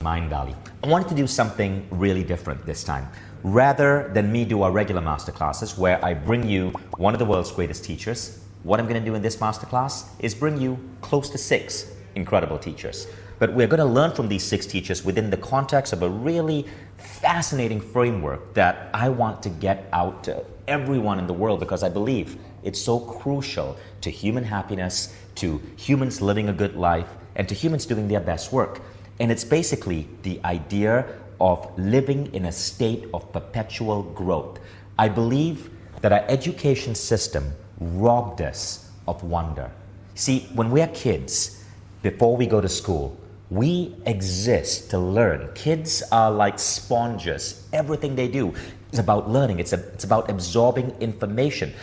Mind Valley. I wanted to do something really different this time. Rather than me do our regular masterclasses where I bring you one of the world's greatest teachers, what I'm going to do in this masterclass is bring you close to 6 incredible teachers. But we're going to learn from these 6 teachers within the context of a really fascinating framework that I want to get out to everyone in the world because I believe it's so crucial to human happiness, to humans living a good life, and to humans doing their best work. And it's basically the idea of living in a state of perpetual growth. I believe that our education system robbed us of wonder. See, when we're kids, before we go to school, we exist to learn. Kids are like sponges. Everything they do is about learning. It's about absorbing information.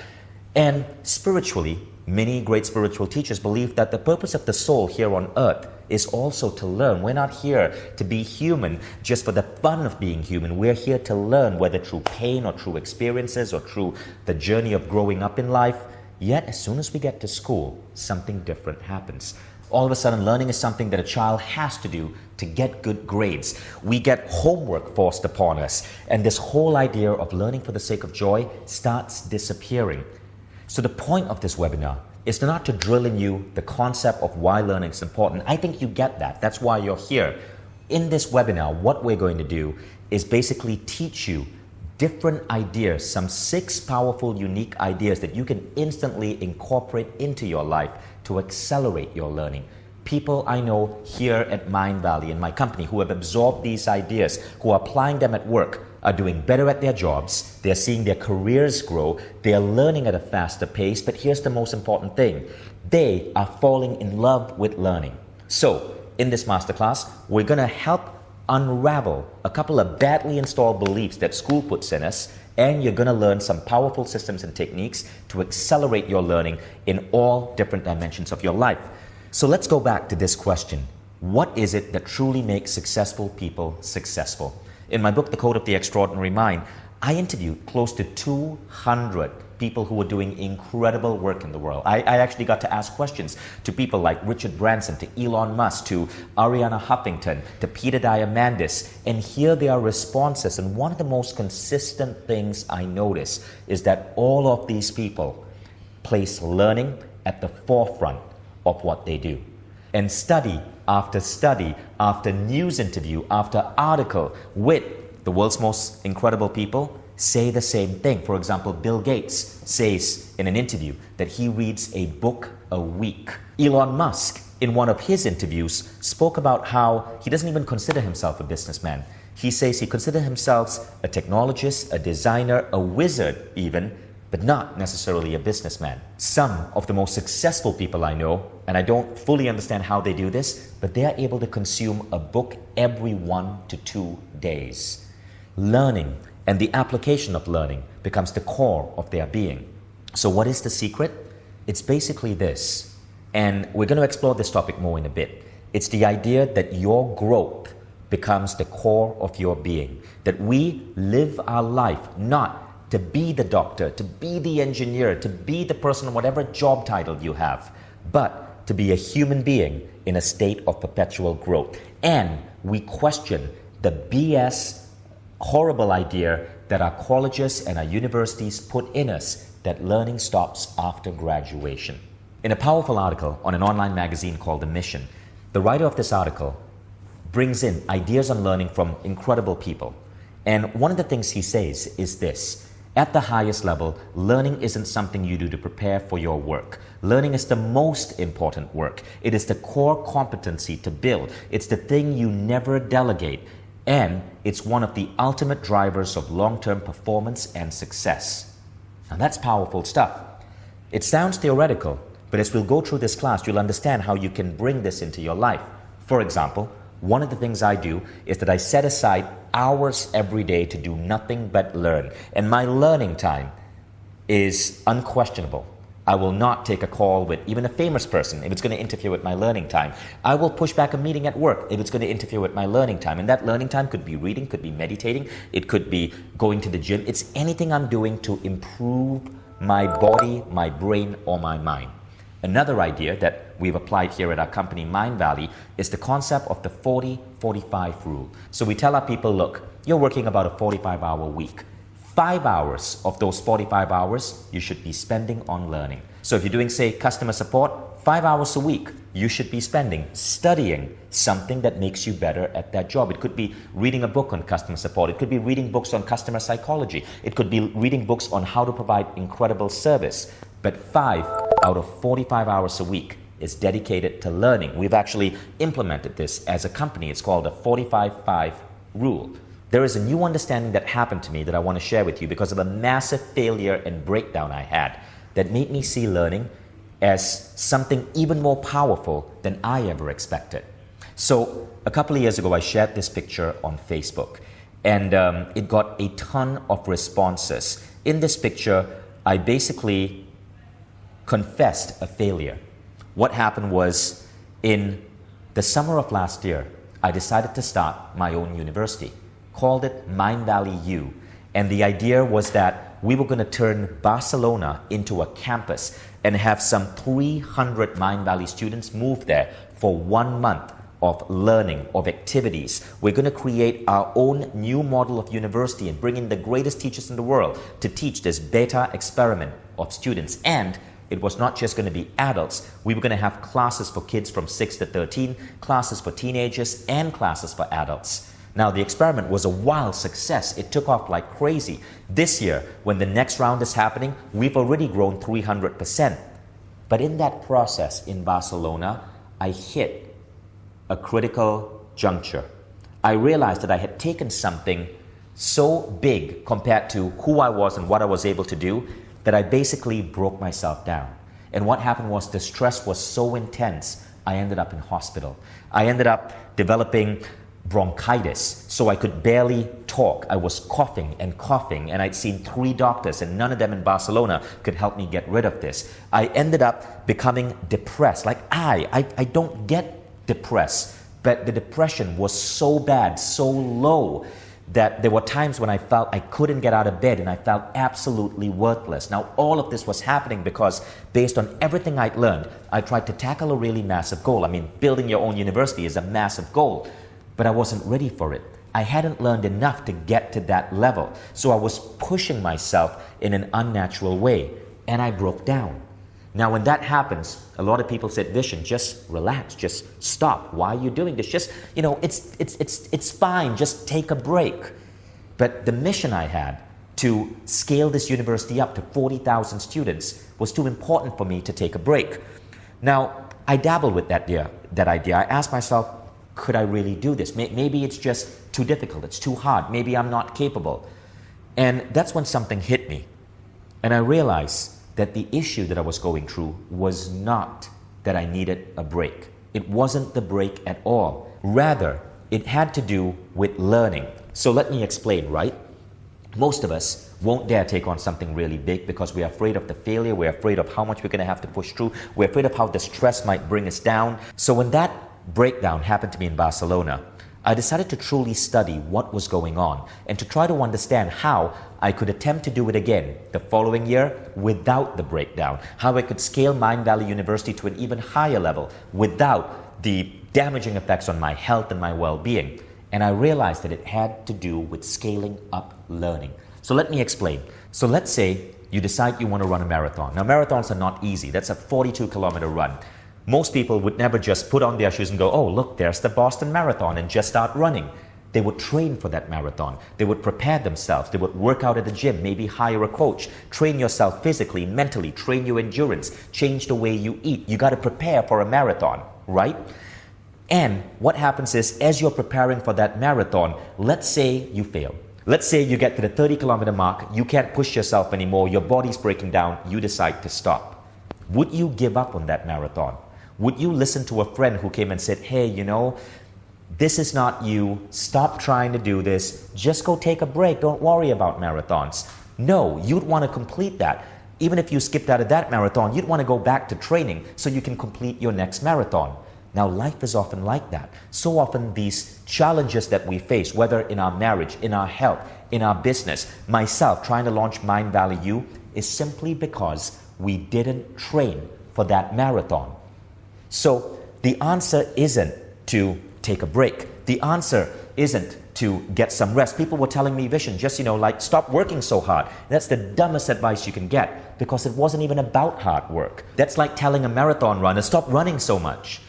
And spiritually, many great spiritual teachers believe that the purpose of the soul here on earth is also to learn. We're not here to be human just for the fun of being human. We're here to learn, whether through pain or through experiences or through the journey of growing up in life. Yet, as soon as we get to school, something different happens. All of a sudden, learning is something that a child has to do to get good grades. We get homework forced upon us, and this whole idea of learning for the sake of joy starts disappearing. So the point of this webinar is not to drill in you the concept of why learning is important. I think you get that. That's why you're here. In this webinar, what we're going to do is basically teach you different ideas, some 6 powerful, unique ideas that you can instantly incorporate into your life to accelerate your learning. People I know here at Mind Valley in my company who have absorbed these ideas, who are applying them at work, are doing better at their jobs, they're seeing their careers grow, they're learning at a faster pace, but here's the most important thing. They are falling in love with learning. So, in this masterclass, we're going to help unravel a couple of badly installed beliefs that school puts in us, and you're going to learn some powerful systems and techniques to accelerate your learning in all different dimensions of your life. So let's go back to this question. What is it that truly makes successful people successful? In my book, The Code of the Extraordinary Mind, I interviewed close to 200 people who were doing incredible work in the world. I actually got to ask questions to people like Richard Branson, to Elon Musk, to Arianna Huffington, to Peter Diamandis, and hear their responses. And one of the most consistent things I notice is that all of these people place learning at the forefront of what they do. And study after news interview, after article with the world's most incredible people say the same thing. For example, Bill Gates says in an interview that he reads a book a week. Elon Musk, in one of his interviews, spoke about how he doesn't even consider himself a businessman. He says he considers himself a technologist, a designer, a wizard even, but not necessarily a businessman. Some of the most successful people I know, and I don't fully understand how they do this, but they are able to consume a book every 1 to 2 days. Learning and the application of learning becomes the core of their being. So what is the secret? It's basically this, and we're going to explore this topic more in a bit. It's the idea that your growth becomes the core of your being, that we live our life not to be the doctor, to be the engineer, to be the person, whatever job title you have, but to be a human being in a state of perpetual growth. And we question the BS, horrible idea that our colleges and our universities put in us that learning stops after graduation. In a powerful article on an online magazine called The Mission, the writer of this article brings in ideas on learning from incredible people. And one of the things he says is this: at the highest level, learning isn't something you do to prepare for your work. Learning is the most important work. It is the core competency to build. It's the thing you never delegate. And it's one of the ultimate drivers of long-term performance and success. Now that's powerful stuff. It sounds theoretical, but as we'll go through this class, you'll understand how you can bring this into your life. For example, one of the things I do is that I set aside hours every day to do nothing but learn. And my learning time is unquestionable. I will not take a call with even a famous person if it's going to interfere with my learning time. I will push back a meeting at work if it's going to interfere with my learning time. And that learning time could be reading, could be meditating, it could be going to the gym. It's anything I'm doing to improve my body, my brain, or my mind. Another idea that we've applied here at our company, Mind Valley, is the concept of the 40-45 rule. So we tell our people, look, you're working about a 45-hour week. 5 hours of those 45 hours you should be spending on learning. So if you're doing, say, customer support, 5 hours a week you should be spending studying something that makes you better at that job. It could be reading a book on customer support. It could be reading books on customer psychology. It could be reading books on how to provide incredible service. But 5 out of 45 hours a week is dedicated to learning. We've actually implemented this as a company. It's called the 45-5 rule. There is a new understanding that happened to me that I want to share with you because of a massive failure and breakdown I had that made me see learning as something even more powerful than I ever expected. So a couple of years ago, I shared this picture on Facebook, and it got a ton of responses. In this picture, I basically confessed a failure. What happened was, in the summer of last year, I decided to start my own university. Called it Mind Valley U. And the idea was that we were going to turn Barcelona into a campus and have some 300 Mind Valley students move there for 1 month of learning, of activities. We're going to create our own new model of university and bring in the greatest teachers in the world to teach this beta experiment of students. And it was not just going to be adults. We were going to have classes for kids from 6 to 13, classes for teenagers, and classes for adults. Now, the experiment was a wild success. It took off like crazy. This year, when the next round is happening, we've already grown 300%. But in that process in Barcelona, I hit a critical juncture. I realized that I had taken something so big compared to who I was and what I was able to do that I basically broke myself down. And what happened was the stress was so intense, I ended up in hospital. I ended up developing bronchitis, so I could barely talk. I was coughing, and I'd seen 3 doctors, and none of them in Barcelona could help me get rid of this. I ended up becoming depressed. Like I don't get depressed, but the depression was so bad, so low, that there were times when I felt I couldn't get out of bed and I felt absolutely worthless. Now, all of this was happening because based on everything I'd learned, I tried to tackle a really massive goal. I mean, building your own university is a massive goal. But I wasn't ready for it. I hadn't learned enough to get to that level. So I was pushing myself in an unnatural way, and I broke down. Now, when that happens, a lot of people said, Vishen, just relax, just stop. Why are you doing this? Just, it's fine, just take a break. But the mission I had to scale this university up to 40,000 students was too important for me to take a break. Now, I dabbled with that idea. I asked myself, could I really do this? Maybe it's just too difficult. It's too hard. Maybe I'm not capable. And that's when something hit me. And I realized that the issue that I was going through was not that I needed a break. It wasn't the break at all. Rather, it had to do with learning. So let me explain, right? Most of us won't dare take on something really big because we're afraid of the failure. We're afraid of how much we're going to have to push through. We're afraid of how the stress might bring us down. So when that breakdown happened to me in Barcelona, I decided to truly study what was going on and to try to understand how I could attempt to do it again the following year without the breakdown, how I could scale Mind Valley University to an even higher level without the damaging effects on my health and my well-being. And I realized that it had to do with scaling up learning. So let me explain. So let's say you decide you want to run a marathon. Now, marathons are not easy. That's a 42-kilometer run. Most people would never just put on their shoes and go, oh, look, there's the Boston Marathon, and just start running. They would train for that marathon. They would prepare themselves. They would work out at the gym, maybe hire a coach, train yourself physically, mentally, train your endurance, change the way you eat. You got to prepare for a marathon, right? And what happens is, as you're preparing for that marathon, let's say you fail. Let's say you get to the 30-kilometer mark, you can't push yourself anymore, your body's breaking down, you decide to stop. Would you give up on that marathon? Would you listen to a friend who came and said, hey, this is not you, stop trying to do this, just go take a break, don't worry about marathons? No, you'd want to complete that. Even if you skipped out of that marathon, you'd want to go back to training so you can complete your next marathon. Now, life is often like that. So often these challenges that we face, whether in our marriage, in our health, in our business, myself trying to launch Mind Valley U, is simply because we didn't train for that marathon. So the answer isn't to take a break. The answer isn't to get some rest. People were telling me, Vishen, just, like stop working so hard. That's the dumbest advice you can get because it wasn't even about hard work. That's like telling a marathon runner, stop running so much.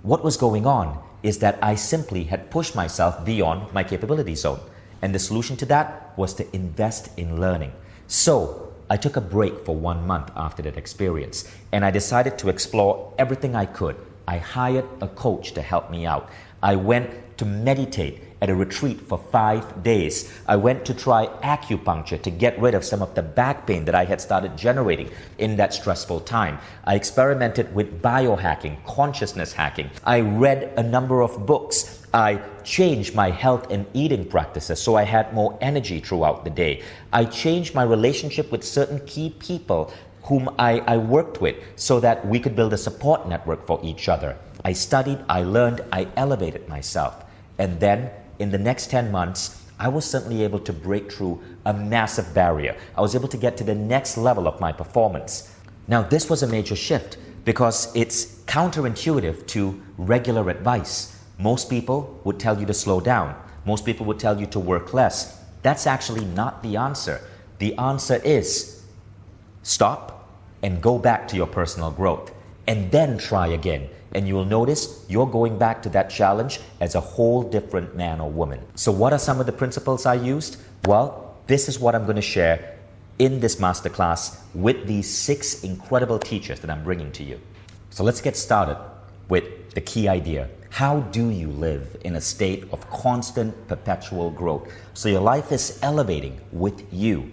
What was going on is that I simply had pushed myself beyond my capability zone. And the solution to that was to invest in learning. So I took a break for 1 month after that experience, and I decided to explore everything I could. I hired a coach to help me out. I went to meditate at a retreat for 5 days. I went to try acupuncture to get rid of some of the back pain that I had started generating in that stressful time. I experimented with biohacking, consciousness hacking. I read a number of books. I changed my health and eating practices so I had more energy throughout the day. I changed my relationship with certain key people whom I worked with so that we could build a support network for each other. I studied, I learned, I elevated myself. And then in the next 10 months, I was certainly able to break through a massive barrier. I was able to get to the next level of my performance. Now, this was a major shift because it's counterintuitive to regular advice. Most people would tell you to slow down. Most people would tell you to work less. That's actually not the answer. The answer is stop and go back to your personal growth and then try again. And you will notice you're going back to that challenge as a whole different man or woman. So what are some of the principles I used? Well, this is what I'm going to share in this masterclass with these 6 incredible teachers that I'm bringing to you. So let's get started with the key idea. How do you live in a state of constant, perpetual growth so your life is elevating with you?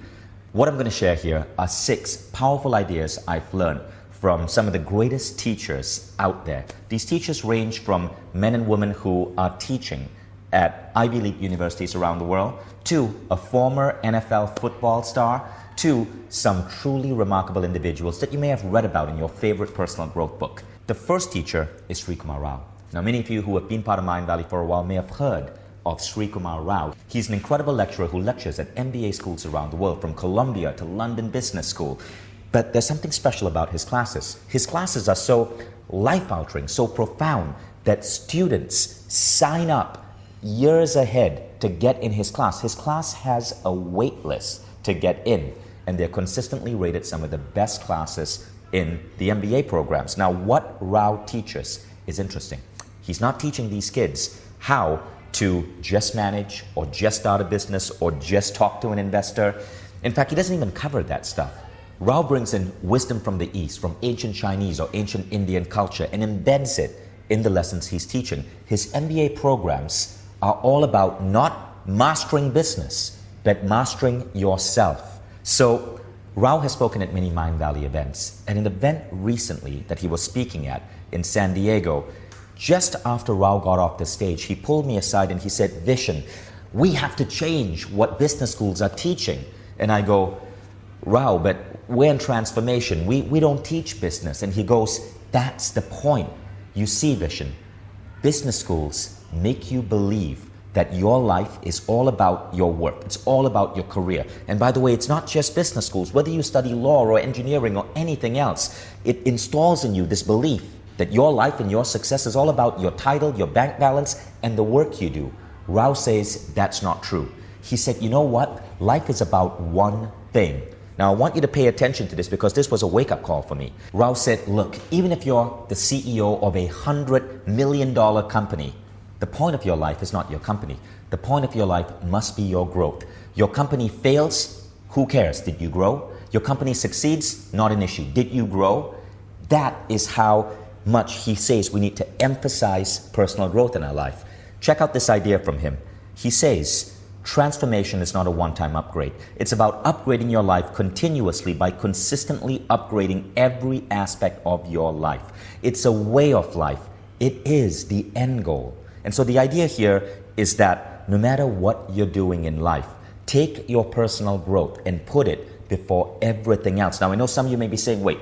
What I'm going to share here are 6 powerful ideas I've learned from some of the greatest teachers out there. These teachers range from men and women who are teaching at Ivy League universities around the world, to a former NFL football star, to some truly remarkable individuals that you may have read about in your favorite personal growth book. The first teacher is Sri Kumar Rao. Now, many of you who have been part of Mind Valley for a while may have heard of Sri Kumar Rao. He's an incredible lecturer who lectures at MBA schools around the world, from Columbia to London Business School. But there's something special about his classes. His classes are so life-altering, so profound, that students sign up years ahead to get in his class. His class has a wait list to get in, and they're consistently rated some of the best classes in the MBA programs. Now, what Rao teaches is interesting. He's not teaching these kids how to just manage or just start a business or just talk to an investor. In fact, he doesn't even cover that stuff. Rao brings in wisdom from the East, from ancient Chinese or ancient Indian culture, and embeds it in the lessons he's teaching. His MBA programs are all about not mastering business, but mastering yourself. So Rao has spoken at many Mind Valley events, and an event recently that he was speaking at in San Diego, just after Rao got off the stage, he pulled me aside and he said, Vishen, we have to change what business schools are teaching. And I go, Rao, but we're in transformation. We don't teach business. And he goes, that's the point. You see, Vishen, business schools make you believe that your life is all about your work. It's all about your career. And by the way, it's not just business schools. Whether you study law or engineering or anything else, it installs in you this belief that your life and your success is all about your title, your bank balance, and the work you do. Rao says that's not true. He said, you know what? Life is about one thing. Now, I want you to pay attention to this because this was a wake-up call for me. Rao said, look, even if you're the CEO of a $100 million company, the point of your life is not your company. The point of your life must be your growth. Your company fails, who cares? Did you grow? Your company succeeds, not an issue. Did you grow? That is how much he says we need to emphasize personal growth in our life. Check out this idea from him. He says, transformation is not a one-time upgrade. It's about upgrading your life continuously by consistently upgrading every aspect of your life. It's a way of life. It is the end goal. And so the idea here is that no matter what you're doing in life, take your personal growth and put it before everything else. Now, I know some of you may be saying, wait.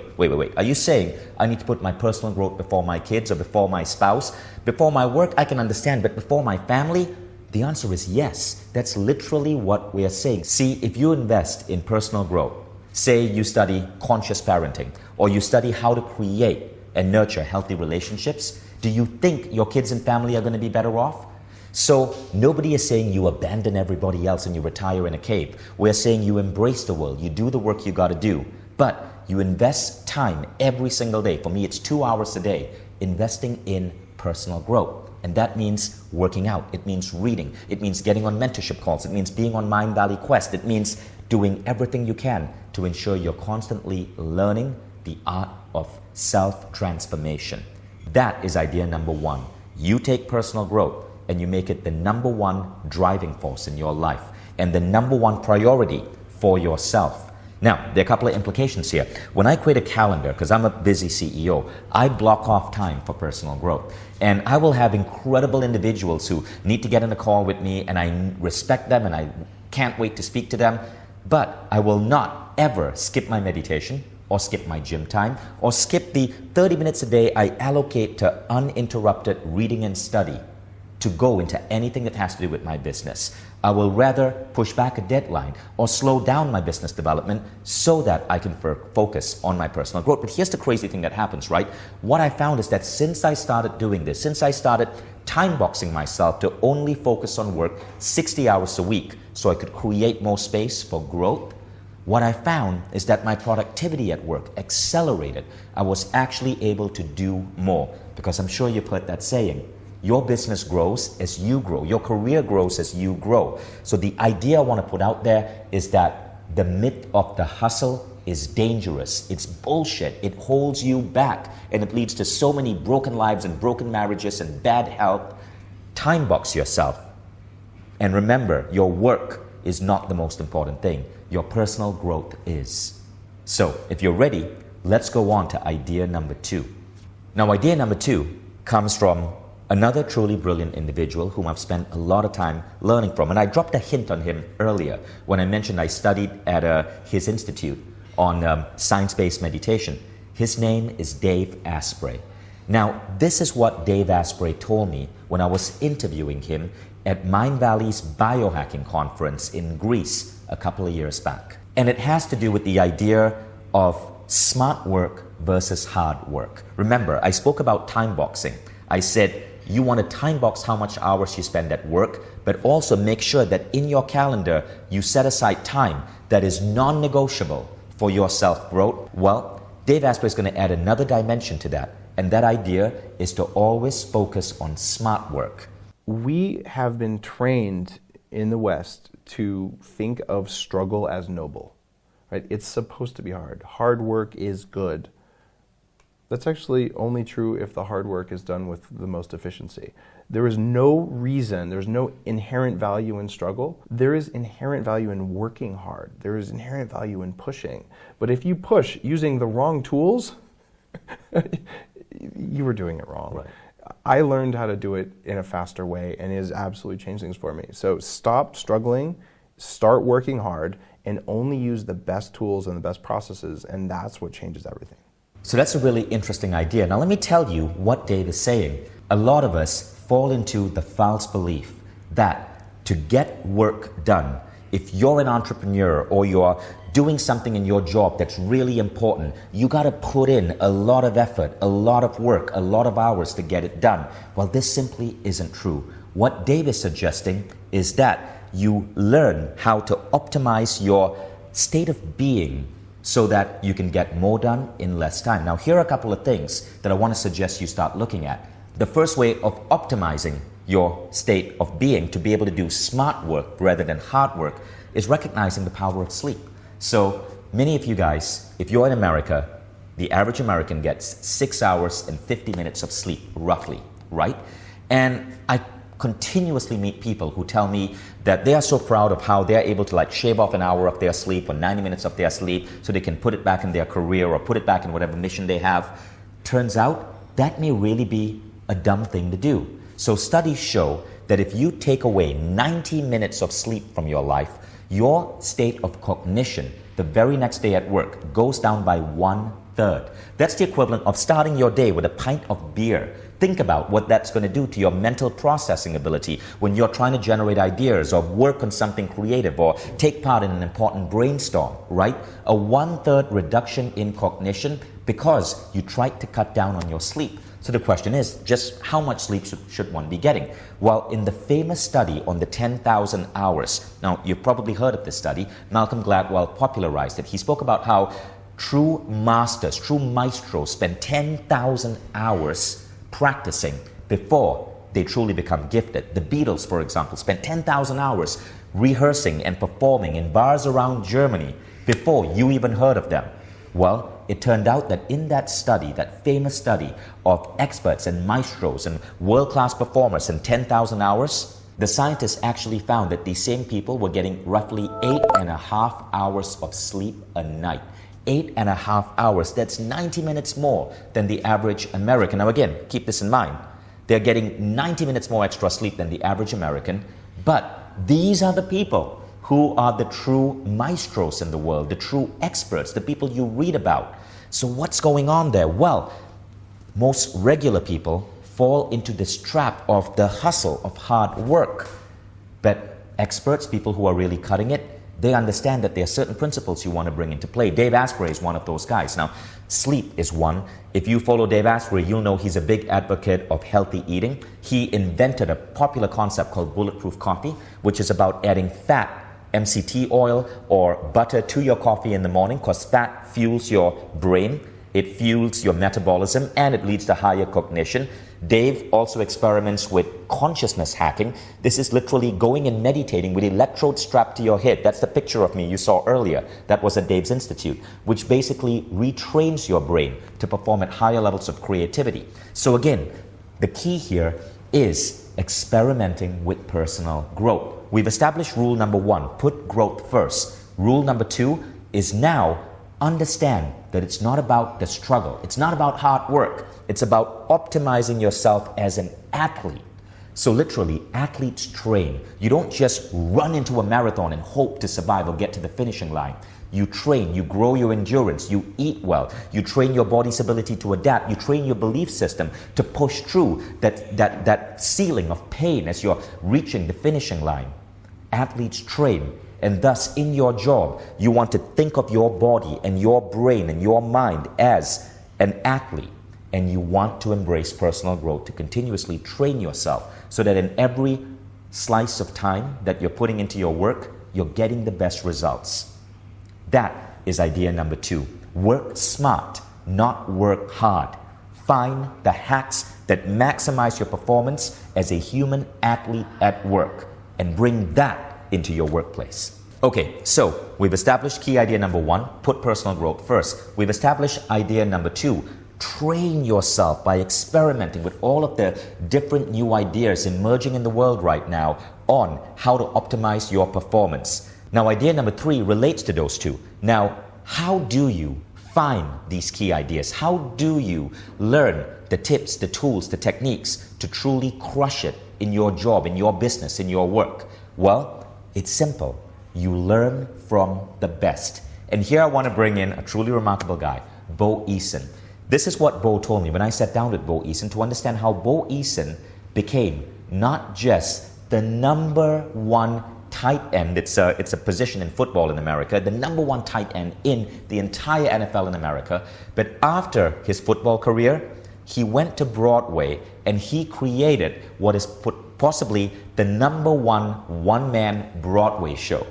Are you saying I need to put my personal growth before my kids or before my spouse? Before my work, I can understand, but before my family? The answer is yes. That's literally what we are saying. See, if you invest in personal growth, say you study conscious parenting, or you study how to create and nurture healthy relationships, do you think your kids and family are going to be better off? So nobody is saying you abandon everybody else and you retire in a cave. We're saying you embrace the world, you do the work you got to do, but you invest time every single day. For me, it's 2 hours a day investing in personal growth. And that means working out. It means reading. It means getting on mentorship calls. It means being on Mind Valley Quest. It means doing everything you can to ensure you're constantly learning the art of self-transformation. That is idea number one. You take personal growth and you make it the number one driving force in your life and the number one priority for yourself. Now, there are a couple of implications here. When I create a calendar, because I'm a busy CEO, I block off time for personal growth. And I will have incredible individuals who need to get on a call with me, and I respect them and I can't wait to speak to them. But I will not ever skip my meditation or skip my gym time or skip the 30 minutes a day I allocate to uninterrupted reading and study to go into anything that has to do with my business. I will rather push back a deadline or slow down my business development so that I can focus on my personal growth. But here's the crazy thing that happens, right? What I found is that since I started doing this, since I started time boxing myself to only focus on work 60 hours a week so I could create more space for growth, what I found is that my productivity at work accelerated. I was actually able to do more because I'm sure you've heard that saying. Your business grows as you grow. Your career grows as you grow. So the idea I want to put out there is that the myth of the hustle is dangerous. It's bullshit. It holds you back and it leads to so many broken lives and broken marriages and bad health. Time box yourself. And remember, your work is not the most important thing. Your personal growth is. So if you're ready, let's go on to idea number two. Now, idea number two comes from another truly brilliant individual whom I've spent a lot of time learning from. And I dropped a hint on him earlier when I mentioned I studied at his institute on science-based meditation. His name is Dave Asprey. Now, this is what Dave Asprey told me when I was interviewing him at Mind Valley's biohacking conference in Greece a couple of years back. And it has to do with the idea of smart work versus hard work. Remember, I spoke about time boxing. I said, you want to time box how much hours you spend at work, but also make sure that in your calendar, you set aside time that is non-negotiable for your self-growth. Well, Dave Asprey is going to add another dimension to that. And that idea is to always focus on smart work. We have been trained in the West to think of struggle as noble, right? It's supposed to be hard. Hard work is good. That's actually only true if the hard work is done with the most efficiency. There is no reason, there's no inherent value in struggle. There is inherent value in working hard. There is inherent value in pushing. But if you push using the wrong tools, you were doing it wrong. Right. I learned how to do it in a faster way and it has absolutely changed things for me. So stop struggling, start working hard, and only use the best tools and the best processes, and that's what changes everything. So that's a really interesting idea. Now let me tell you what Dave is saying. A lot of us fall into the false belief that to get work done, if you're an entrepreneur or you're doing something in your job that's really important, you got to put in a lot of effort, a lot of work, a lot of hours to get it done. Well, this simply isn't true. What Dave is suggesting is that you learn how to optimize your state of being so that you can get more done in less time. Now, here are a couple of things that I want to suggest you start looking at. The first way of optimizing your state of being to be able to do smart work rather than hard work is recognizing the power of sleep. So many of you guys, if you're in America, the average American gets 6 hours and 50 minutes of sleep, roughly, right? And I continuously meet people who tell me that they are so proud of how they're able to like shave off an hour of their sleep or 90 minutes of their sleep so they can put it back in their career or put it back in whatever mission they have. Turns out that may really be a dumb thing to do. So studies show that if you take away 90 minutes of sleep from your life, your state of cognition the very next day at work goes down by 1/3. That's the equivalent of starting your day with a pint of beer. Think about what that's going to do to your mental processing ability when you're trying to generate ideas or work on something creative or take part in an important brainstorm, right? A 1/3 reduction in cognition because you tried to cut down on your sleep. So the question is, just how much sleep should one be getting? Well, in the famous study on the 10,000 hours, now you've probably heard of this study, Malcolm Gladwell popularized it. He spoke about how true masters, true maestros spend 10,000 hours practicing before they truly become gifted. The Beatles, for example, spent 10,000 hours rehearsing and performing in bars around Germany before you even heard of them. Well, it turned out that in that study, that famous study of experts and maestros and world-class performers in 10,000 hours, the scientists actually found that these same people were getting roughly 8.5 hours of sleep a night. 8.5 hours, that's 90 minutes more than the average American. Now again, keep this in mind. They're getting 90 minutes more extra sleep than the average American, but these are the people who are the true maestros in the world, the true experts, the people you read about. So what's going on there? Well, most regular people fall into this trap of the hustle of hard work. But experts, people who are really cutting it, they understand that there are certain principles you want to bring into play. Dave Asprey is one of those guys. Now, sleep is one. If you follow Dave Asprey, you'll know he's a big advocate of healthy eating. He invented a popular concept called bulletproof coffee, which is about adding fat, MCT oil or butter to your coffee in the morning, because fat fuels your brain, it fuels your metabolism, and it leads to higher cognition. Dave also experiments with consciousness hacking. This is literally going and meditating with electrodes strapped to your head. That's the picture of me you saw earlier. That was at Dave's Institute, which basically retrains your brain to perform at higher levels of creativity. So again, the key here is experimenting with personal growth. We've established rule number 1, put growth first. Rule number 2 is now understand that it's not about the struggle. It's not about hard work. It's about optimizing yourself as an athlete. So literally, athletes train. You don't just run into a marathon and hope to survive or get to the finishing line. You train, you grow your endurance, you eat well, you train your body's ability to adapt, you train your belief system to push through that ceiling of pain as you're reaching the finishing line. Athletes train, and thus in your job, you want to think of your body and your brain and your mind as an athlete, and you want to embrace personal growth to continuously train yourself so that in every slice of time that you're putting into your work, you're getting the best results. That is idea number 2. Work smart, not work hard. Find the hacks that maximize your performance as a human athlete at work and bring that into your workplace. Okay, so we've established key idea number 1, put personal growth first. We've established idea number 2, train yourself by experimenting with all of the different new ideas emerging in the world right now on how to optimize your performance. Now, idea number 3 relates to those two. Now, how do you find these key ideas? How do you learn the tips, the tools, the techniques to truly crush it in your job, in your business, in your work? Well, it's simple. You learn from the best. And here I want to bring in a truly remarkable guy, Bo Eason. This is what Bo told me when I sat down with Bo Eason to understand how Bo Eason became not just the number 1 tight end, it's a position in football in America, the number 1 tight end in the entire NFL in America. But after his football career, he went to Broadway and he created what is possibly the number 1 one-man Broadway show.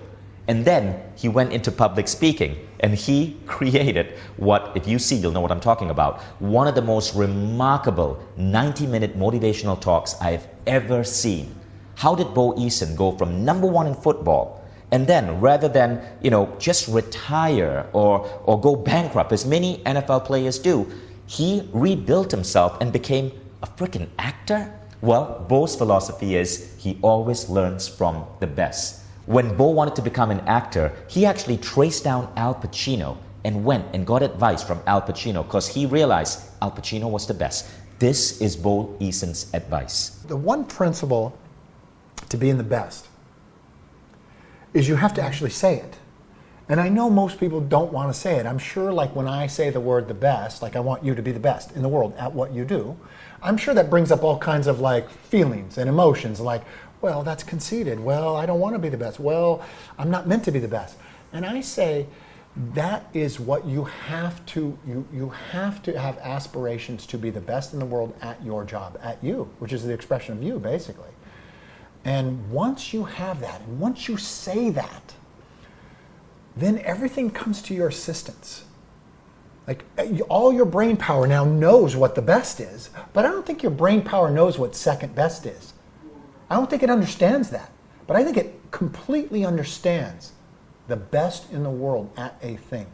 And then he went into public speaking and he created what, if you see, you'll know what I'm talking about, one of the most remarkable 90-minute motivational talks I've ever seen. How did Bo Eason go from number 1 in football and then rather than, just retire or go bankrupt as many NFL players do, he rebuilt himself and became a freaking actor? Well, Bo's philosophy is he always learns from the best. When Bo wanted to become an actor, he actually traced down Al Pacino and went and got advice from Al Pacino because he realized Al Pacino was the best. This is Bo Eason's advice. The one principle to being the best is you have to actually say it. And I know most people don't want to say it. I'm sure like when I say the word the best, like I want you to be the best in the world at what you do, I'm sure that brings up all kinds of like feelings and emotions like, well, that's conceited. Well, I don't want to be the best. Well, I'm not meant to be the best. And I say That is what you have to, you have to have aspirations to be the best in the world at your job, at you, which is the expression of you, basically. And once you have that, and once you say that, then everything comes to your assistance. Like, all your brain power now knows what the best is, but I don't think your brain power knows what second best is. I don't think it understands that, but I think it completely understands the best in the world at a thing.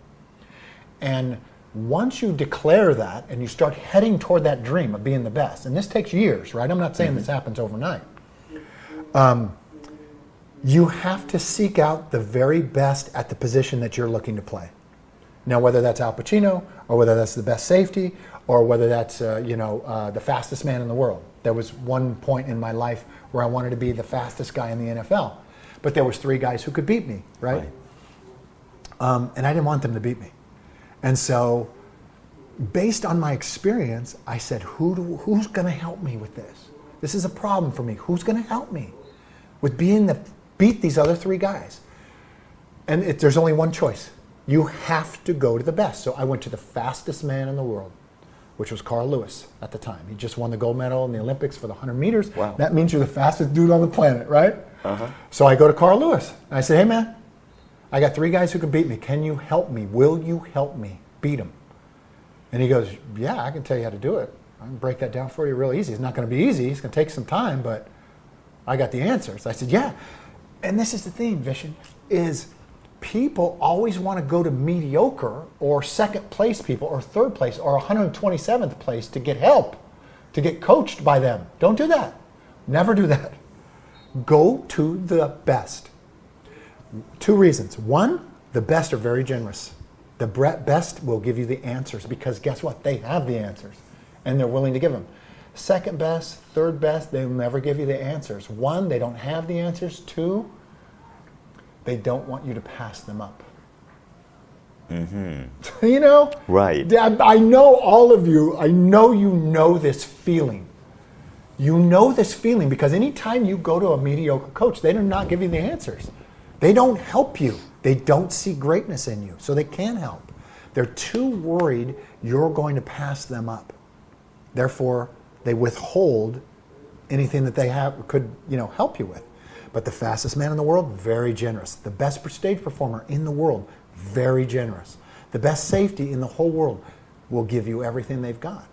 And once you declare that and you start heading toward that dream of being the best, and this takes years, right? I'm not saying this happens overnight. You have to seek out the very best at the position that you're looking to play. Now, whether that's Al Pacino, or whether that's the best safety, or whether that's the fastest man in the world. There was one point in my life where I wanted to be the fastest guy in the NFL, but there was 3 guys who could beat me, right? And I didn't want them to beat me. And so, based on my experience, I said, who's going to help me with this? This is a problem for me. Who's going to help me with beat these other 3 guys? And there's only one choice. You have to go to the best. So I went to the fastest man in the world, which was Carl Lewis at the time. He just won the gold medal in the Olympics for the 100 meters. Wow. That means you're the fastest dude on the planet, right? So I go to Carl Lewis. And I say, hey, man, I got 3 guys who can beat me. Can you help me? Will you help me beat them? And he goes, yeah, I can tell you how to do it. I can break that down for you real easy. It's not going to be easy. It's going to take some time, but I got the answers. I said, yeah. And this is the thing, Vishen, is people always want to go to mediocre or second place people or third place or 127th place to get help, to get coached by them. Don't do that. Never do that. Go to the best. 2 reasons. 1, the best are very generous. The best will give you the answers because guess what? They have the answers and they're willing to give them. Second best, third best, they'll never give you the answers. 1, they don't have the answers. 2, they don't want you to pass them up. You know? Right. I know all of you, I know you know this feeling. You know this feeling because anytime you go to a mediocre coach, they do not give you the answers. They don't help you. They don't see greatness in you, so they can't help. They're too worried you're going to pass them up. Therefore, they withhold anything that they could help you with. But the fastest man in the world, very generous. The best stage performer in the world, very generous. The best safety in the whole world will give you everything they've got.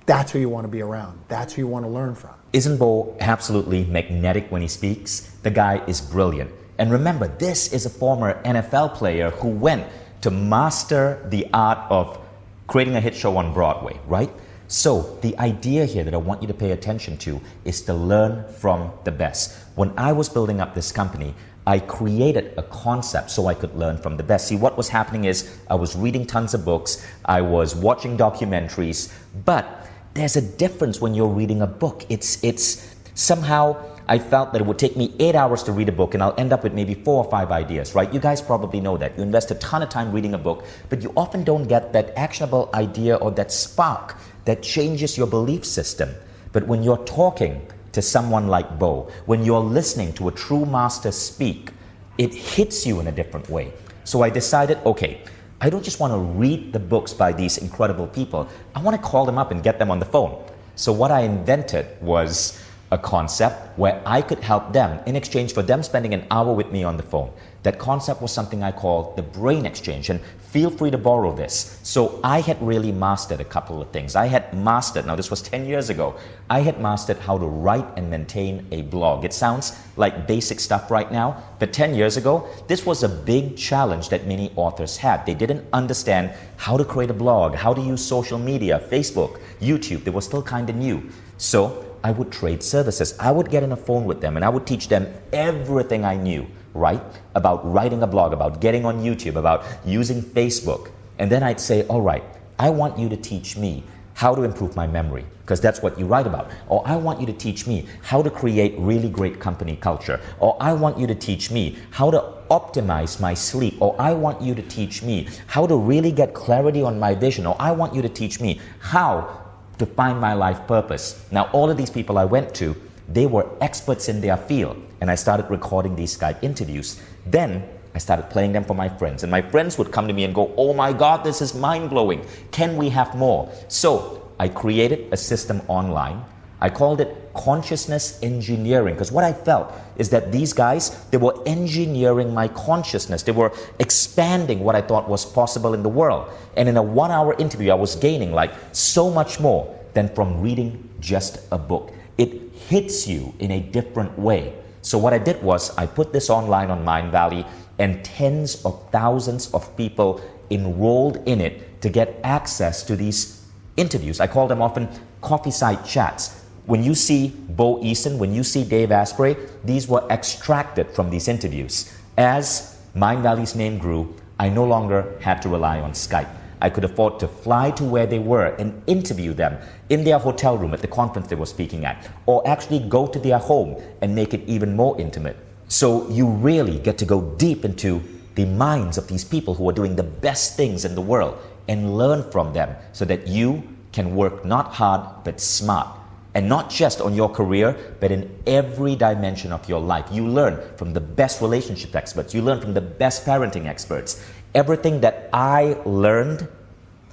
That's who you want to be around. That's who you want to learn from. Isn't Bo absolutely magnetic when he speaks? The guy is brilliant. And remember, this is a former NFL player who went to master the art of creating a hit show on Broadway, right? So the idea here that I want you to pay attention to is to learn from the best. When I was building up this company, I created a concept so I could learn from the best. See, what was happening is I was reading tons of books, I was watching documentaries, but there's a difference when you're reading a book. It's somehow I felt that it would take me 8 hours to read a book and I'll end up with maybe 4 or 5 ideas, right? You guys probably know that. You invest a ton of time reading a book, but you often don't get that actionable idea or that spark that changes your belief system. But when you're talking to someone like Bo, when you're listening to a true master speak, it hits you in a different way. So I decided, okay, I don't just want to read the books by these incredible people. I want to call them up and get them on the phone. So what I invented was a concept where I could help them in exchange for them spending an hour with me on the phone. That concept was something I called the brain exchange, and feel free to borrow this. So I had really mastered a couple of things. I had mastered, now this was 10 years ago, I had mastered how to write and maintain a blog. It sounds like basic stuff right now, but 10 years ago, this was a big challenge that many authors had. They didn't understand how to create a blog, how to use social media, Facebook, YouTube. They were still kind of new. So I would trade services. I would get on a phone with them and I would teach them everything I knew, right? About writing a blog, about getting on YouTube, about using Facebook. And then I'd say, all right, I want you to teach me how to improve my memory, because that's what you write about. Or I want you to teach me how to create really great company culture. Or I want you to teach me how to optimize my sleep. Or I want you to teach me how to really get clarity on my vision. Or I want you to teach me how to find my life purpose. Now, all of these people I went to, they were experts in their field, and I started recording these Skype interviews. Then I started playing them for my friends, and my friends would come to me and go, oh my God, this is mind-blowing. Can we have more? So I created a system online. I called it consciousness engineering, because what I felt is that these guys, they were engineering my consciousness. They were expanding what I thought was possible in the world. And in a 1-hour interview, I was gaining like so much more than from reading just a book. It hits you in a different way. So what I did was I put this online on Mindvalley, and tens of thousands of people enrolled in it to get access to these interviews. I call them often coffee side chats. When you see Bo Eason, when you see Dave Asprey, these were extracted from these interviews. As Mindvalley's name grew, I no longer had to rely on Skype. I could afford to fly to where they were and interview them in their hotel room at the conference they were speaking at, or actually go to their home and make it even more intimate. So you really get to go deep into the minds of these people who are doing the best things in the world and learn from them so that you can work not hard but smart. And not just on your career, but in every dimension of your life. You learn from the best relationship experts. You learn from the best parenting experts. Everything that I learned,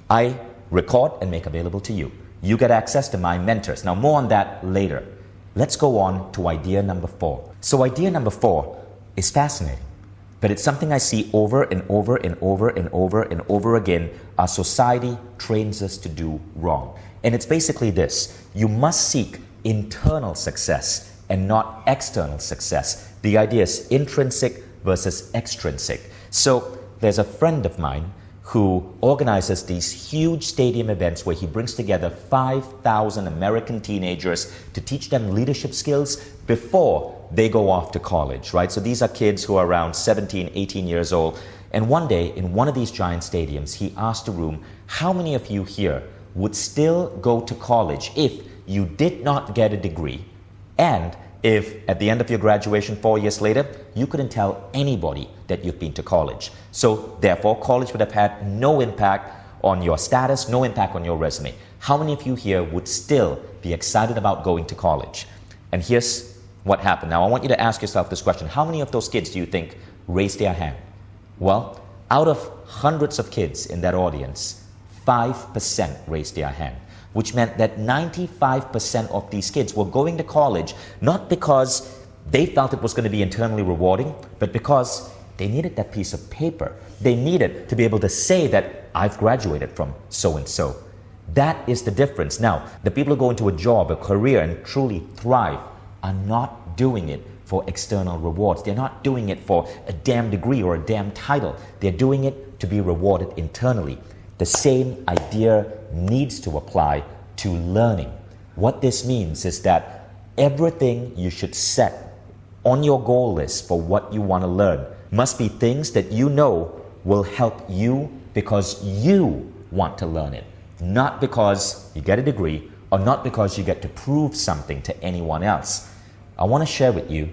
I record and make available to you. You get access to my mentors. Now, more on that later. Let's go on to idea number 4. So idea number 4 is fascinating, but it's something I see over and over and over and over and over again our society trains us to do wrong. And it's basically this: you must seek internal success and not external success. The idea is intrinsic versus extrinsic. So there's a friend of mine who organizes these huge stadium events where he brings together 5,000 American teenagers to teach them leadership skills before they go off to college, right? So these are kids who are around 17, 18 years old. And one day in one of these giant stadiums, he asked the room, how many of you here would still go to college if you did not get a degree, and if at the end of your graduation 4 years later, you couldn't tell anybody that you've been to college? So therefore, college would have had no impact on your status, no impact on your resume. How many of you here would still be excited about going to college? And here's what happened. Now I want you to ask yourself this question: how many of those kids do you think raised their hand? Well, out of hundreds of kids in that audience, 5% raised their hand, which meant that 95% of these kids were going to college not because they felt it was going to be internally rewarding, but because they needed that piece of paper. They needed to be able to say that I've graduated from so-and-so. That is the difference. Now, the people who go into a job, a career, and truly thrive are not doing it for external rewards. They're not doing it for a damn degree or a damn title. They're doing it to be rewarded internally. The same idea needs to apply to learning. What this means is that everything you should set on your goal list for what you want to learn must be things that you know will help you because you want to learn it, not because you get a degree or not because you get to prove something to anyone else. I want to share with you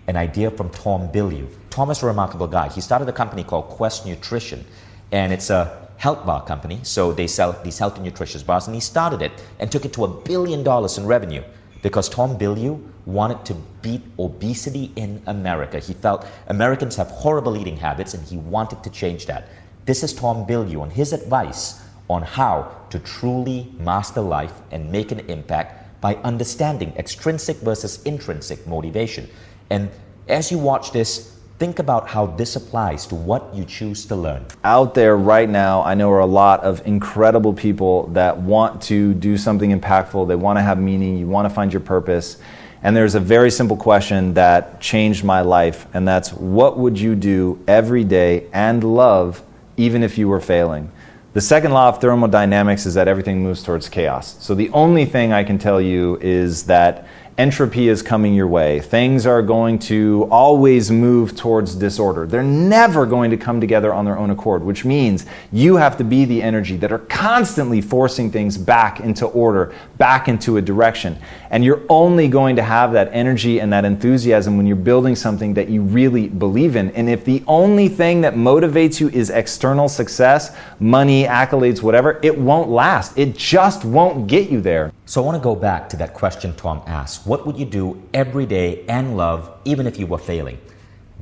an idea from Tom Bilyeu. Tom is a remarkable guy. He started a company called Quest Nutrition, and it's a health bar company, so they sell these healthy nutritious bars, and he started it and took it to $1 billion in revenue because Tom Bilyeu wanted to beat obesity in America. He felt Americans have horrible eating habits and he wanted to change that. This is Tom Bilyeu and his advice on how to truly master life and make an impact by understanding extrinsic versus intrinsic motivation. And as you watch this, think about how this applies to what you choose to learn. Out there right now, I know are a lot of incredible people that want to do something impactful. They want to have meaning. You want to find your purpose. And there's a very simple question that changed my life, and that's, what would you do every day and love even if you were failing? The second law of thermodynamics is that everything moves towards chaos. So the only thing I can tell you is that entropy is coming your way. Things are going to always move towards disorder. They're never going to come together on their own accord, which means you have to be the energy that are constantly forcing things back into order, back into a direction. And you're only going to have that energy and that enthusiasm when you're building something that you really believe in. And if the only thing that motivates you is external success, money, accolades, whatever, it won't last. It just won't get you there. So I want to go back to that question Tom asked. What would you do every day and love even if you were failing?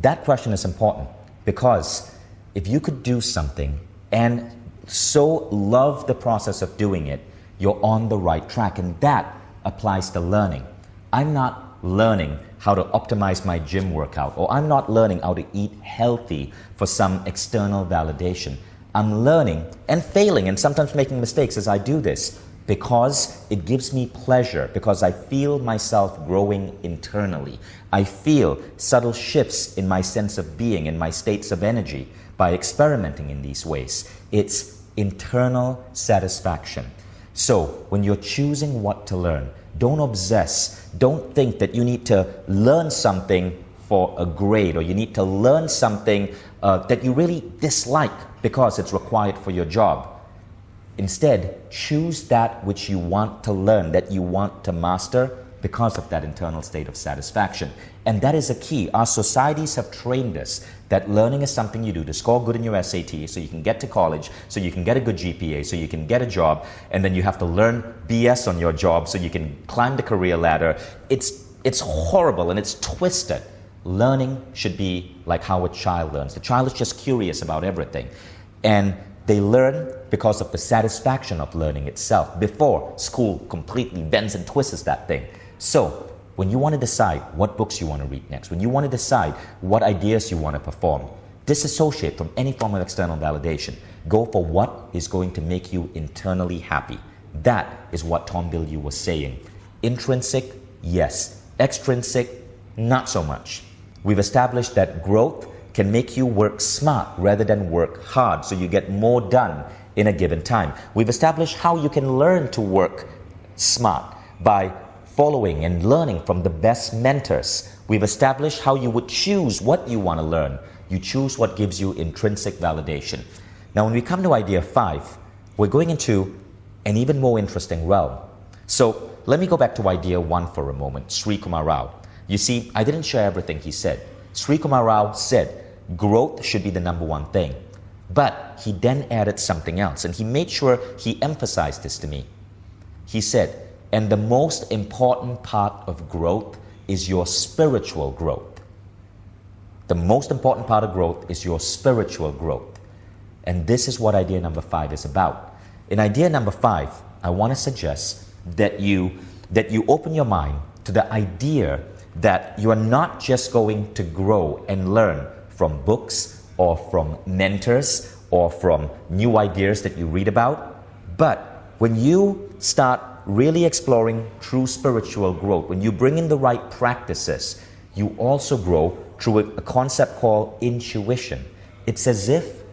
That question is important Because if you could do something and so love the process of doing it, you're on the right track. And that applies to learning. I'm not learning how to optimize my gym workout, or I'm not learning how to eat healthy for some external validation. I'm learning and failing and sometimes making mistakes as I do this because it gives me pleasure, because I feel myself growing internally. I feel subtle shifts in my sense of being, in my states of energy by experimenting in these ways. It's internal satisfaction. So when you're choosing what to learn, don't obsess. Don't think that you need to learn something for a grade, or you need to learn something that you really dislike because it's required for your job. Instead, choose that which you want to learn, that you want to master because of that internal state of satisfaction. And that is a key. Our societies have trained us that learning is something you do to score good in your SAT so you can get to college, so you can get a good GPA, so you can get a job, and then you have to learn BS on your job so you can climb the career ladder. It's horrible and it's twisted. Learning should be like how a child learns. The child is just curious about everything. And they learn because of the satisfaction of learning itself before school completely bends and twists that thing. So, when you want to decide what books you want to read next, when you want to decide what ideas you want to perform, disassociate from any form of external validation. Go for what is going to make you internally happy. That is what Tom Bilyeu was saying. Intrinsic, yes. Extrinsic, not so much. We've established that growth can make you work smart rather than work hard, so you get more done in a given time. We've established how you can learn to work smart by following and learning from the best mentors. We've established how you would choose what you want to learn. You choose what gives you intrinsic validation. Now, when we come to idea 5, we're going into an even more interesting realm. So let me go back to idea 1 for a moment, Sri Kumar Rao. You see, I didn't share everything he said. Sri Kumar Rao said growth should be the number one thing. But he then added something else, and he made sure he emphasized this to me. He said, and the most important part of growth is your spiritual growth. The most important part of growth is your spiritual growth. And this is what idea number 5 is about. In idea number 5, I want to suggest that you open your mind to the idea that you are not just going to grow and learn from books or from mentors or from new ideas that you read about, but when you start really exploring true spiritual growth, when you bring in the right practices, you also grow through a concept called intuition. It's as if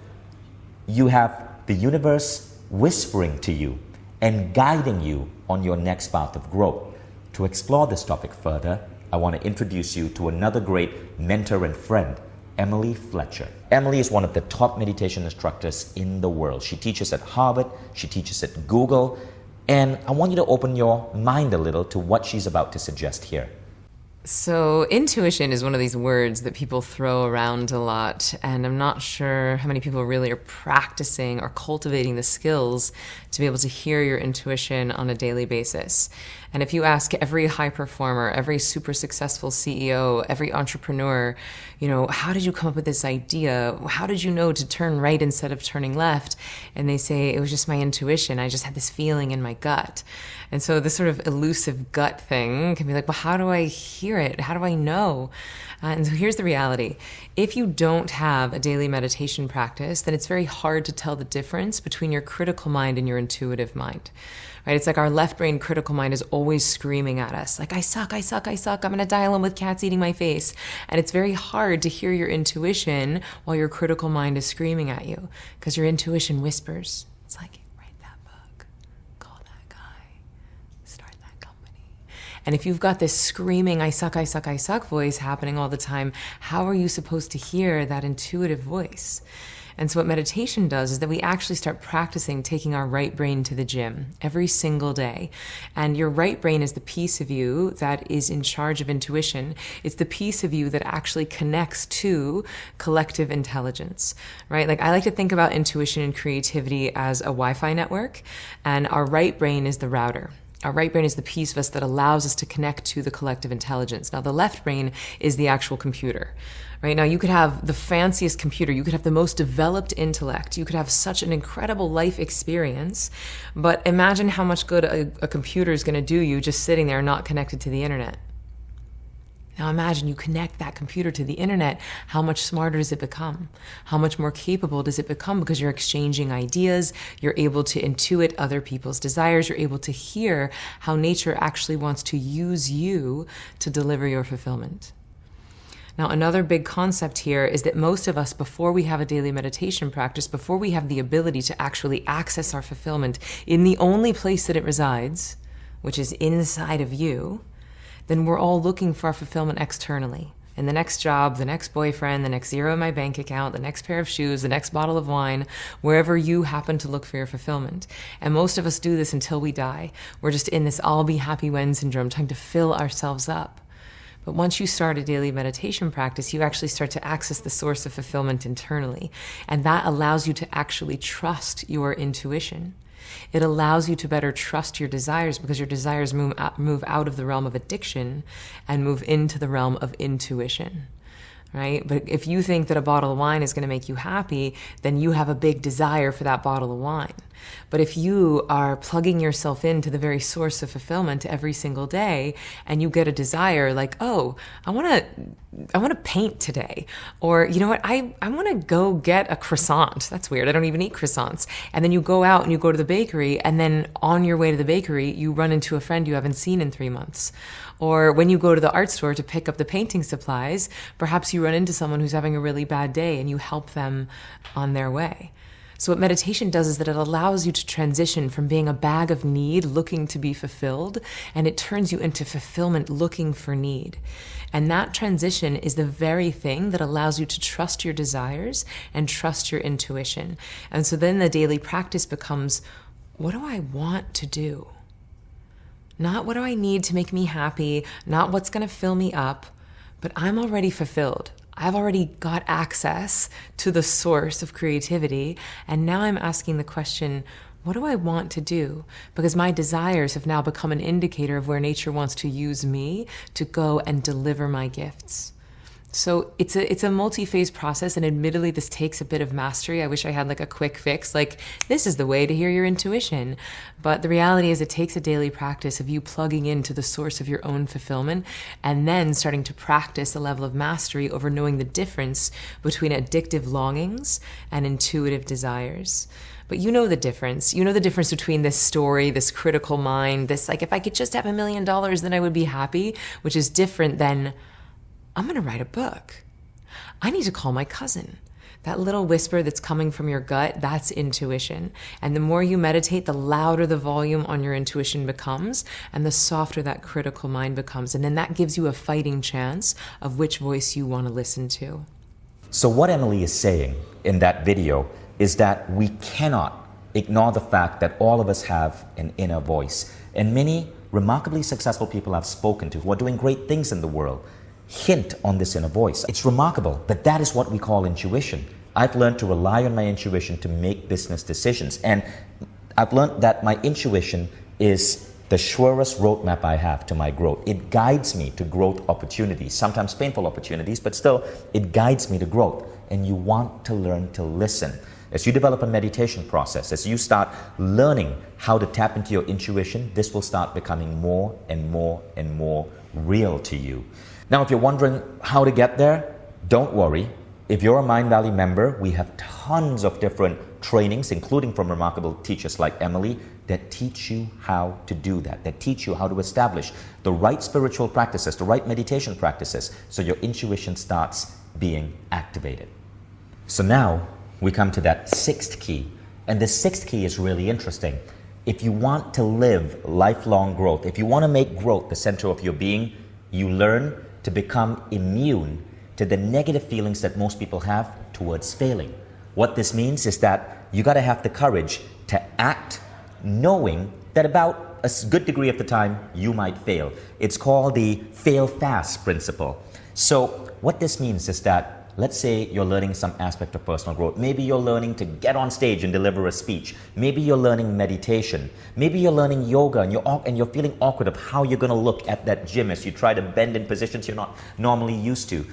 you have the universe whispering to you and guiding you on your next path of growth. To explore this topic further, I want to introduce you to another great mentor and friend, Emily Fletcher. Emily is one of the top meditation instructors in the world. She teaches at Harvard, she teaches at Google, and I want you to open your mind a little to what she's about to suggest here. So intuition is one of these words that people throw around a lot, and I'm not sure how many people really are practicing or cultivating the skills to be able to hear your intuition on a daily basis. And if you ask every high performer, every super successful CEO, every entrepreneur, how did you come up with this idea? How did you know to turn right instead of turning left? And they say, it was just my intuition. I just had this feeling in my gut. And so this sort of elusive gut thing can be like, well, how do I hear it? How do I know? And so here's the reality. If you don't have a daily meditation practice, then it's very hard to tell the difference between your critical mind and your intuitive mind. Right? It's like our left brain critical mind is always screaming at us, like, I suck, I suck, I suck. I'm going to die alone with cats eating my face. And it's very hard to hear your intuition while your critical mind is screaming at you, because your intuition whispers. It's like, write that book, call that guy, start that company. And if you've got this screaming, I suck, I suck, I suck voice happening all the time, how are you supposed to hear that intuitive voice? And so what meditation does is that we actually start practicing taking our right brain to the gym every single day. And your right brain is the piece of you that is in charge of intuition. It's the piece of you that actually connects to collective intelligence, right? Like, I like to think about intuition and creativity as a Wi-Fi network, and our right brain is the router. Our right brain is the piece of us that allows us to connect to the collective intelligence. Now, the left brain is the actual computer. Right now, you could have the fanciest computer, you could have the most developed intellect, you could have such an incredible life experience, but imagine how much good a computer is going to do you just sitting there not connected to the internet. Now imagine you connect that computer to the internet, how much smarter does it become? How much more capable does it become? Because you're exchanging ideas, you're able to intuit other people's desires, you're able to hear how nature actually wants to use you to deliver your fulfillment. Now, another big concept here is that most of us, before we have a daily meditation practice, before we have the ability to actually access our fulfillment in the only place that it resides, which is inside of you, then we're all looking for our fulfillment externally. In the next job, the next boyfriend, the next zero in my bank account, the next pair of shoes, the next bottle of wine, wherever you happen to look for your fulfillment. And most of us do this until we die. We're just in this I'll be happy when syndrome, trying to fill ourselves up. But once you start a daily meditation practice, you actually start to access the source of fulfillment internally. And that allows you to actually trust your intuition. It allows you to better trust your desires because your desires move out of the realm of addiction and move into the realm of intuition. Right? But if you think that a bottle of wine is going to make you happy, then you have a big desire for that bottle of wine. But if you are plugging yourself into the very source of fulfillment every single day and you get a desire like, oh, I want to paint today, or you know what, I want to go get a croissant. That's weird. I don't even eat croissants. And then you go out and you go to the bakery, and then on your way to the bakery, you run into a friend you haven't seen in 3 months. Or when you go to the art store to pick up the painting supplies, perhaps you run into someone who's having a really bad day and you help them on their way. So what meditation does is that it allows you to transition from being a bag of need looking to be fulfilled, and it turns you into fulfillment looking for need. And that transition is the very thing that allows you to trust your desires and trust your intuition. And so then the daily practice becomes, what do I want to do? Not what do I need to make me happy, not what's going to fill me up, but I'm already fulfilled. I've already got access to the source of creativity, and now I'm asking the question, what do I want to do? Because my desires have now become an indicator of where nature wants to use me to go and deliver my gifts. So it's a multi-phase process, and admittedly this takes a bit of mastery. I wish I had like a quick fix, like this is the way to hear your intuition. But the reality is it takes a daily practice of you plugging into the source of your own fulfillment and then starting to practice a level of mastery over knowing the difference between addictive longings and intuitive desires. But you know the difference. You know the difference between this story, this critical mind, this like if I could just have $1 million then I would be happy, which is different than I'm going to write a book. I need to call my cousin. That little whisper that's coming from your gut, that's intuition. And the more you meditate, the louder the volume on your intuition becomes, and the softer that critical mind becomes. And then that gives you a fighting chance of which voice you want to listen to. So what Emily is saying in that video is that we cannot ignore the fact that all of us have an inner voice. And many remarkably successful people I've spoken to who are doing great things in the world hint on this inner voice. It's remarkable, but that is what we call intuition. I've learned to rely on my intuition to make business decisions, and I've learned that my intuition is the surest roadmap I have to my growth. It guides me to growth opportunities, sometimes painful opportunities, but still it guides me to growth. And you want to learn to listen. As you develop a meditation process, as you start learning how to tap into your intuition, this will start becoming more and more and more real to you. Now, if you're wondering how to get there, don't worry. If you're a Mind Valley member, we have tons of different trainings, including from remarkable teachers like Emily, that teach you how to do that teach you how to establish the right spiritual practices, the right meditation practices, so your intuition starts being activated. So now we come to that sixth key, and the sixth key is really interesting. If you want to live lifelong growth, if you want to make growth the center of your being, you learn to become immune to the negative feelings that most people have towards failing. What this means is that you got to have the courage to act knowing that about a good degree of the time you might fail. It's called the fail fast principle. So what this means is that let's say you're learning some aspect of personal growth. Maybe you're learning to get on stage and deliver a speech. Maybe you're learning meditation. Maybe you're learning yoga and you're feeling awkward of how you're going to look at that gym as you try to bend in positions you're not normally used to.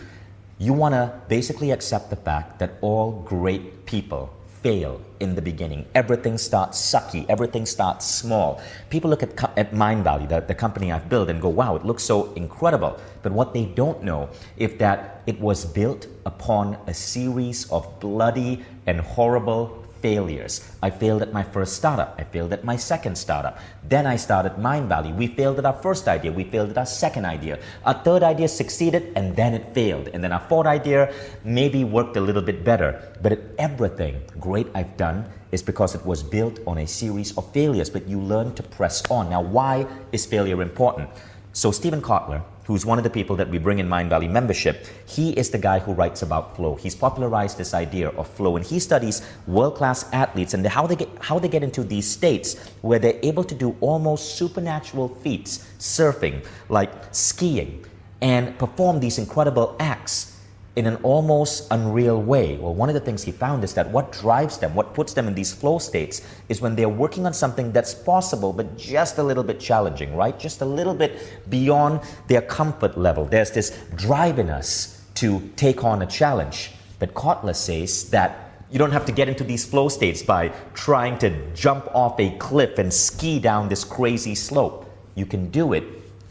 You want to basically accept the fact that all great people fail in the beginning. Everything starts sucky. Everything starts small. People look at Mindvalley, the company I've built, and go, wow, it looks so incredible. But what they don't know is that it was built upon a series of bloody and horrible failures. I failed at my first startup. I failed at my second startup. Then I started Mindvalley. We failed at our first idea. We failed at our second idea. Our third idea succeeded, and then it failed. And then our fourth idea maybe worked a little bit better. But everything great I've done is because it was built on a series of failures, but you learn to press on. Now, why is failure important? So Stephen Kotler, who's one of the people that we bring in Mindvalley membership, he is the guy who writes about flow. He's popularized this idea of flow, and he studies world-class athletes and how they get into these states where they're able to do almost supernatural feats, surfing, like skiing, and perform these incredible acts in an almost unreal way. Well, one of the things he found is that what drives them, what puts them in these flow states, is when they're working on something that's possible but just a little bit challenging, right? Just a little bit beyond their comfort level. There's this drive in us to take on a challenge. But Kotler says that you don't have to get into these flow states by trying to jump off a cliff and ski down this crazy slope. You can do it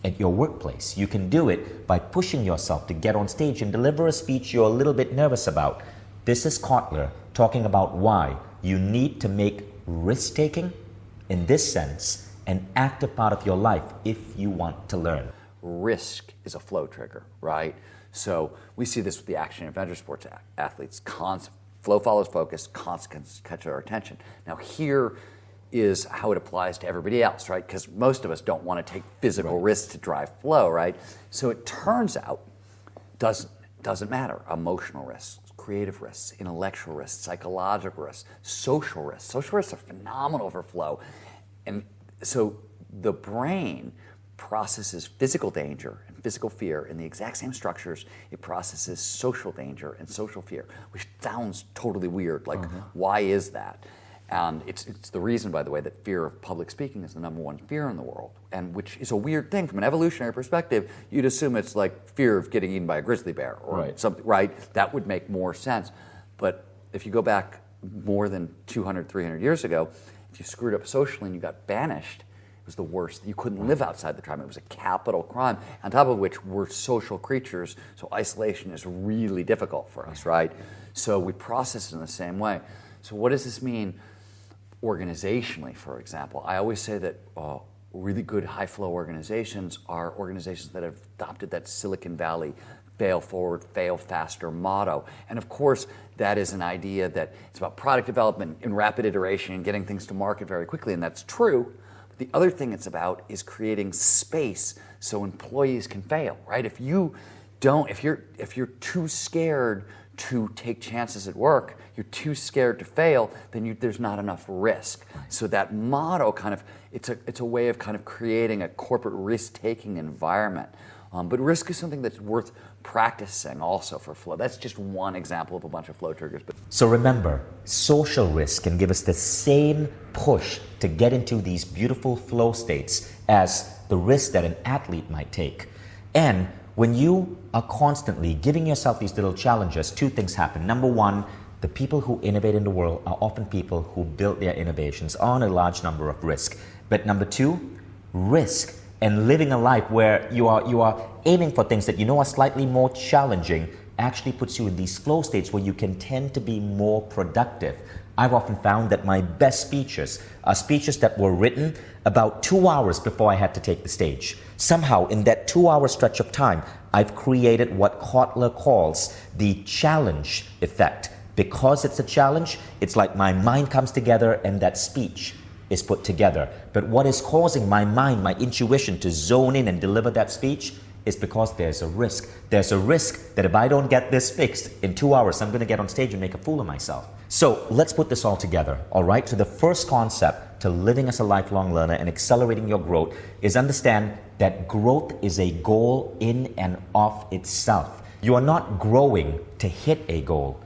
at your workplace. You can do it by pushing yourself to get on stage and deliver a speech you're a little bit nervous about. This is Kotler talking about why you need to make risk-taking, in this sense, an active part of your life if you want to learn. Risk is a flow trigger, right? So we see this with the action and adventure sports athletes. Flow follows focus, consequences catch our attention. Now here is how it applies to everybody else, right? Because most of us don't want to take physical risks to drive flow, right? So it turns out, doesn't matter. Emotional risks, creative risks, intellectual risks, psychological risks, social risks. Social risks are phenomenal for flow. And so the brain processes physical danger and physical fear in the exact same structures it processes social danger and social fear, which sounds totally weird. Like, why is that? And it's the reason, by the way, that fear of public speaking is the #1 fear in the world, and which is a weird thing from an evolutionary perspective. You'd assume it's like fear of getting eaten by a grizzly bear or something, right? That would make more sense. But if you go back more than 200, 300 years ago, if you screwed up socially and you got banished, it was the worst. You couldn't live outside the tribe. It was a capital crime, on top of which we're social creatures, so isolation is really difficult for us, right? So we process it in the same way. So what does this mean organizationally, for example? I always say that really good high-flow organizations are organizations that have adopted that Silicon Valley fail forward, fail faster motto. And of course, that is an idea that it's about product development and rapid iteration and getting things to market very quickly, and that's true. But the other thing it's about is creating space so employees can fail, right? If you're too scared to take chances at work, you're too scared to fail, then there's not enough risk. So that motto it's a way of kind of creating a corporate risk-taking environment. But risk is something that's worth practicing also for flow. That's just one example of a bunch of flow triggers. So remember, social risk can give us the same push to get into these beautiful flow states as the risk that an athlete might take. And when you are constantly giving yourself these little challenges, two things happen. Number one, the people who innovate in the world are often people who build their innovations on a large number of risk. But number two, risk and living a life where you are aiming for things that you know are slightly more challenging actually puts you in these flow states where you can tend to be more productive. I've often found that my best speeches are speeches that were written about 2 hours before I had to take the stage. Somehow, in that 2-hour stretch of time, I've created what Kotler calls the challenge effect. Because it's a challenge, it's like my mind comes together and that speech is put together. But what is causing my mind, my intuition to zone in and deliver that speech is because there's a risk. There's a risk that if I don't get this fixed in 2 hours, I'm going to get on stage and make a fool of myself. So let's put this all together, all right? So the first concept to living as a lifelong learner and accelerating your growth is understand that growth is a goal in and of itself. You are not growing to hit a goal.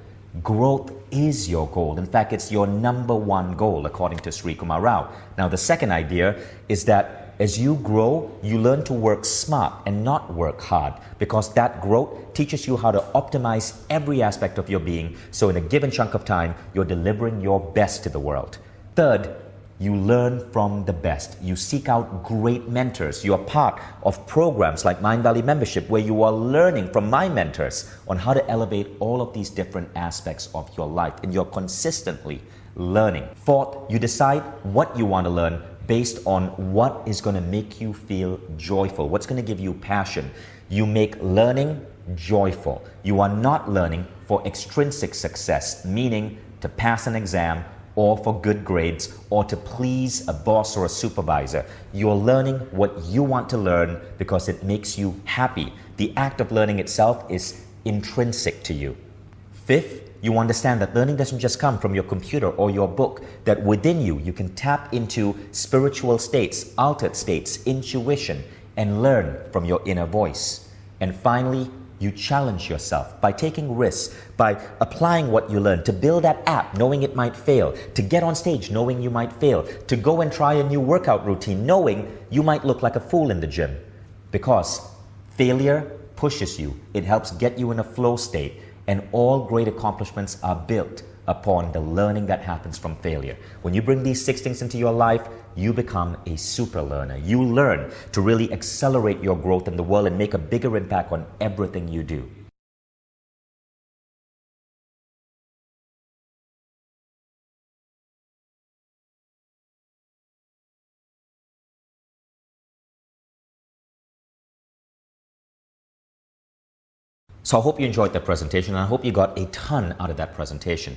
Growth is your goal. In fact, it's your number one goal, according to Sri Kumar Rao. Now, the second idea is that as you grow, you learn to work smart and not work hard, because that growth teaches you how to optimize every aspect of your being, so in a given chunk of time, you're delivering your best to the world. Third, you learn from the best. You seek out great mentors. You are part of programs like Mind Valley Membership, where you are learning from my mentors on how to elevate all of these different aspects of your life, and you're consistently learning. Fourth, you decide what you want to learn based on what is going to make you feel joyful, what's going to give you passion. You make learning joyful. You are not learning for extrinsic success, meaning to pass an exam or for good grades or to please a boss or a supervisor. You're learning what you want to learn because it makes you happy. The act of learning itself is intrinsic to you. Fifth, you understand that learning doesn't just come from your computer or your book, that within you, you can tap into spiritual states, altered states, intuition, and learn from your inner voice. And finally, you challenge yourself by taking risks, by applying what you learn, to build that app knowing it might fail, to get on stage knowing you might fail, to go and try a new workout routine knowing you might look like a fool in the gym. Because failure pushes you, it helps get you in a flow state, and all great accomplishments are built upon the learning that happens from failure. When you bring these 6 things into your life, you become a super learner. You learn to really accelerate your growth in the world and make a bigger impact on everything you do. So I hope you enjoyed the presentation, and I hope you got a ton out of that presentation.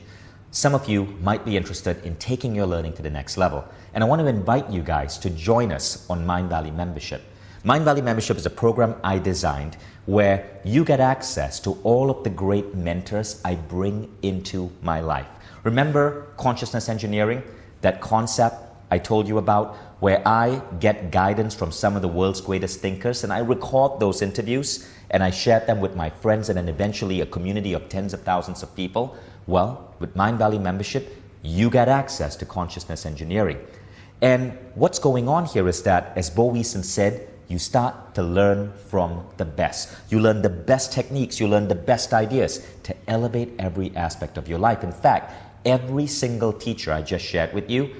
Some of you might be interested in taking your learning to the next level, and I want to invite you guys to join us on Mind Valley Membership. Mind Valley Membership is a program I designed where you get access to all of the great mentors I bring into my life. Remember consciousness engineering, that concept I told you about, where I get guidance from some of the world's greatest thinkers, and I record those interviews and I shared them with my friends and then eventually a community of tens of thousands of people. Well, with Mind Valley Membership, you get access to consciousness engineering. And what's going on here is that, as Bo Weeson said, you start to learn from the best. You learn the best techniques, you learn the best ideas to elevate every aspect of your life. In fact, every single teacher I just shared with you,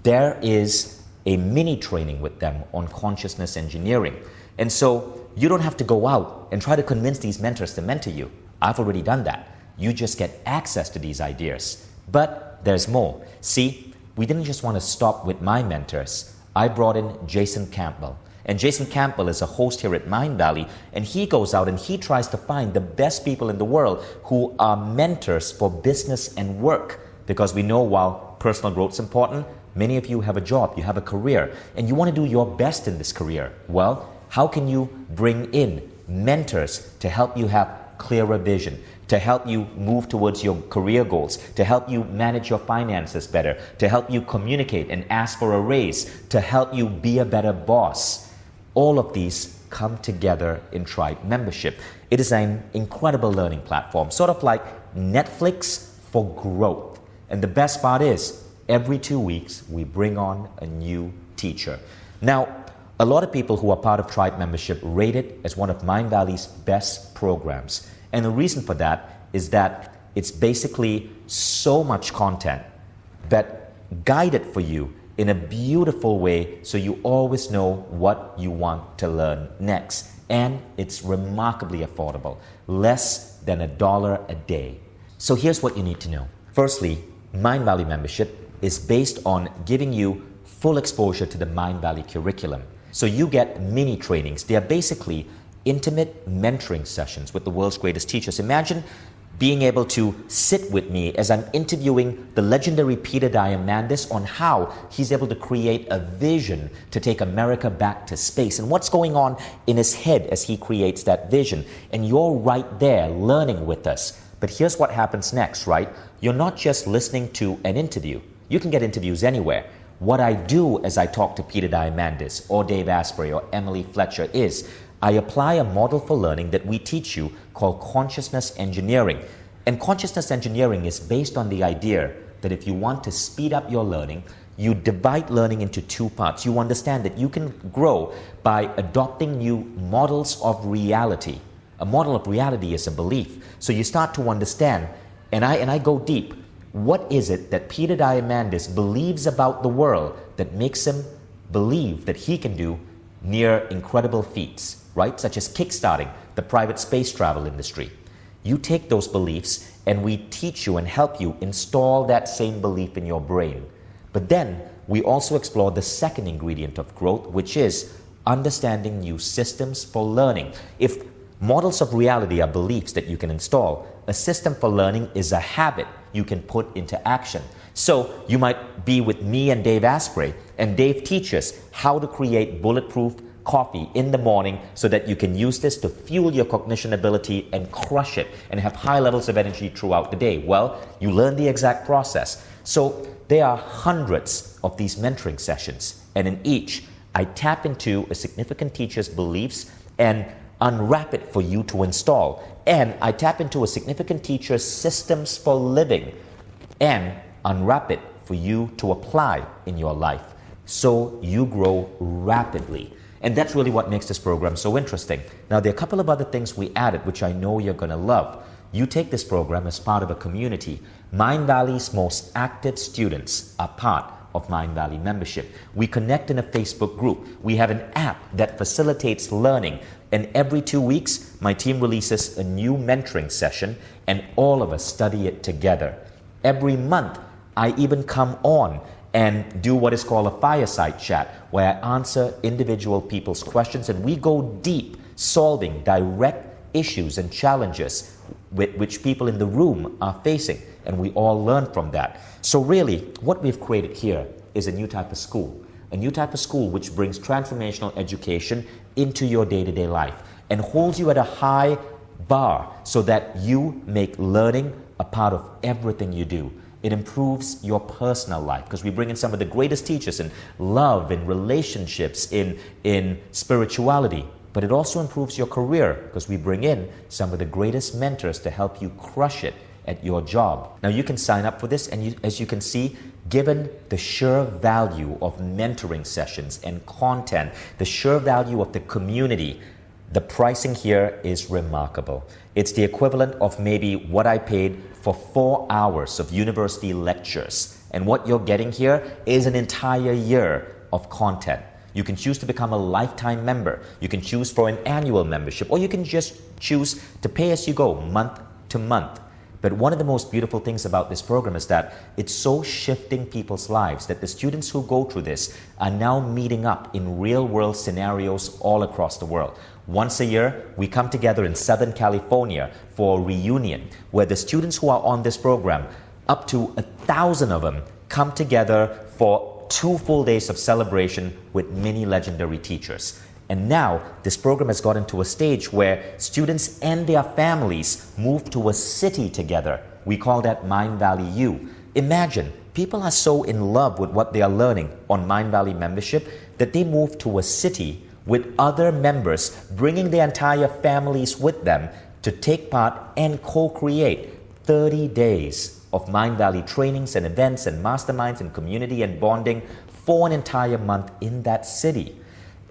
there is a mini training with them on consciousness engineering. And so you don't have to go out and try to convince these mentors to mentor you. I've already done that. You just get access to these ideas. But there's more. See, we didn't just want to stop with my mentors. I brought in Jason Campbell. And Jason Campbell is a host here at Mind Valley, and he goes out and he tries to find the best people in the world who are mentors for business and work. Because we know while personal growth is important, many of you have a job, you have a career, and you want to do your best in this career. Well, how can you bring in mentors to help you have clearer vision, to help you move towards your career goals, to help you manage your finances better, to help you communicate and ask for a raise, to help you be a better boss? All of these come together in Tribe Membership. It is an incredible learning platform, sort of like Netflix for growth. And the best part is, every 2 weeks, we bring on a new teacher. Now, a lot of people who are part of Tribe Membership rate it as one of Mind Valley's best programs. And the reason for that is that it's basically so much content that guided for you in a beautiful way so you always know what you want to learn next. And it's remarkably affordable, less than $1 a day. So here's what you need to know. Firstly, Mind Valley Membership is based on giving you full exposure to the Mind Valley curriculum. So you get mini trainings. They are basically intimate mentoring sessions with the world's greatest teachers. Imagine being able to sit with me as I'm interviewing the legendary Peter Diamandis on how he's able to create a vision to take America back to space and what's going on in his head as he creates that vision. And you're right there learning with us. But here's what happens next, right? You're not just listening to an interview. You can get interviews anywhere. What I do as I talk to Peter Diamandis or Dave Asprey or Emily Fletcher is I apply a model for learning that we teach you called consciousness engineering. And consciousness engineering is based on the idea that if you want to speed up your learning, you divide learning into two parts. You understand that you can grow by adopting new models of reality. A model of reality is a belief. So you start to understand, and I go deep. What is it that Peter Diamandis believes about the world that makes him believe that he can do near incredible feats, right? Such as kickstarting the private space travel industry. You take those beliefs and we teach you and help you install that same belief in your brain. But then we also explore the second ingredient of growth, which is understanding new systems for learning. If models of reality are beliefs that you can install, a system for learning is a habit you can put into action. So you might be with me and Dave Asprey, and Dave teaches how to create bulletproof coffee in the morning so that you can use this to fuel your cognition ability and crush it and have high levels of energy throughout the day. Well, you learn the exact process. So there are hundreds of these mentoring sessions, and in each, I tap into a significant teacher's beliefs and unwrap it for you to install. And I tap into a significant teacher's systems for living and unwrap it for you to apply in your life so you grow rapidly. And that's really what makes this program so interesting. Now, there are a couple of other things we added which I know you're going to love. You take this program as part of a community. Mind Valley's most active students are part of Mind Valley membership. We connect in a Facebook group. We have an app that facilitates learning. And every 2 weeks, my team releases a new mentoring session and all of us study it together. Every month, I even come on and do what is called a fireside chat, where I answer individual people's questions and we go deep, solving direct issues and challenges with which people in the room are facing, and we all learn from that. So really, what we've created here is a new type of school which brings transformational education into your day-to-day life and holds you at a high bar so that you make learning a part of everything you do. It improves your personal life because we bring in some of the greatest teachers in love, in relationships, in spirituality. But it also improves your career because we bring in some of the greatest mentors to help you crush it at your job. Now you can sign up for this, and as you can see, given the sheer value of mentoring sessions and content, the sheer value of the community, the pricing here is remarkable. It's the equivalent of maybe what I paid for 4 hours of university lectures. And what you're getting here is an entire year of content. You can choose to become a lifetime member. You can choose for an annual membership, or you can just choose to pay as you go, month to month. But one of the most beautiful things about this program is that it's so shifting people's lives that the students who go through this are now meeting up in real-world scenarios all across the world. Once a year, we come together in Southern California for a reunion where the students who are on this program, up to 1,000 of them, come together for 2 full days of celebration with many legendary teachers. And now this program has gotten to a stage where students and their families move to a city together. We call that Mind Valley U. Imagine, people are so in love with what they are learning on Mind Valley membership that they move to a city with other members, bringing their entire families with them to take part and co-create 30 days of Mind Valley trainings and events and masterminds and community and bonding for an entire month in that city.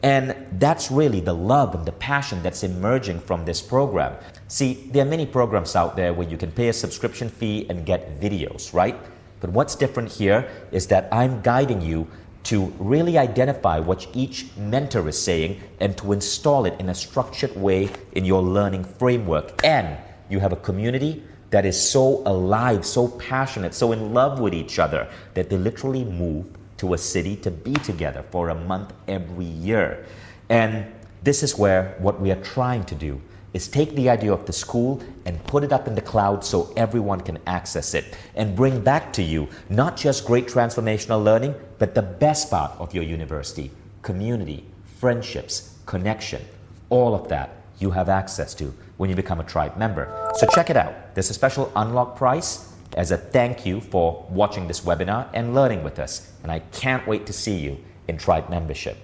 And that's really the love and the passion that's emerging from this program. See, there are many programs out there where you can pay a subscription fee and get videos, right? But what's different here is that I'm guiding you to really identify what each mentor is saying and to install it in a structured way in your learning framework. And you have a community that is so alive, so passionate, so in love with each other that they literally move to a city to be together for a month every year. And this is where what we are trying to do is take the idea of the school and put it up in the cloud so everyone can access it and bring back to you not just great transformational learning, but the best part of your university, community, friendships, connection, all of that you have access to when you become a Tribe member. So check it out. There's a special unlock price as a thank you for watching this webinar and learning with us. And I can't wait to see you in Tribe membership.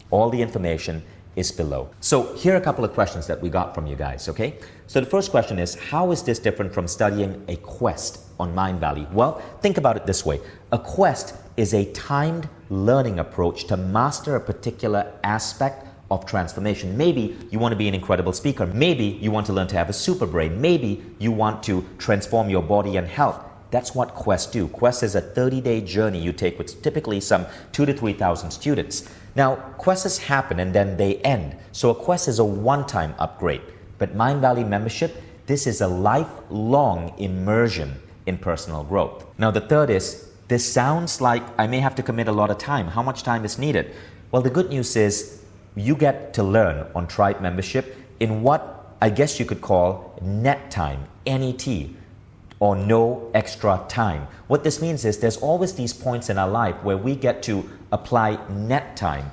All the information is below. So here are a couple of questions that we got from you guys, okay? So the first question is, how is this different from studying a quest on Mindvalley? Well, think about it this way. A quest is a timed learning approach to master a particular aspect of transformation. Maybe you want to be an incredible speaker. Maybe you want to learn to have a super brain. Maybe you want to transform your body and health. That's what quests do. Quest is a 30-day journey you take with typically some 2,000 to 3,000 students. Now, quests happen and then they end. So a quest is a one-time upgrade. But Mindvalley membership, this is a lifelong immersion in personal growth. Now, the third is, this sounds like I may have to commit a lot of time. How much time is needed? Well, the good news is you get to learn on Tribe membership in what I guess you could call net time, NET, or no extra time. What this means is there's always these points in our life where we get to apply net time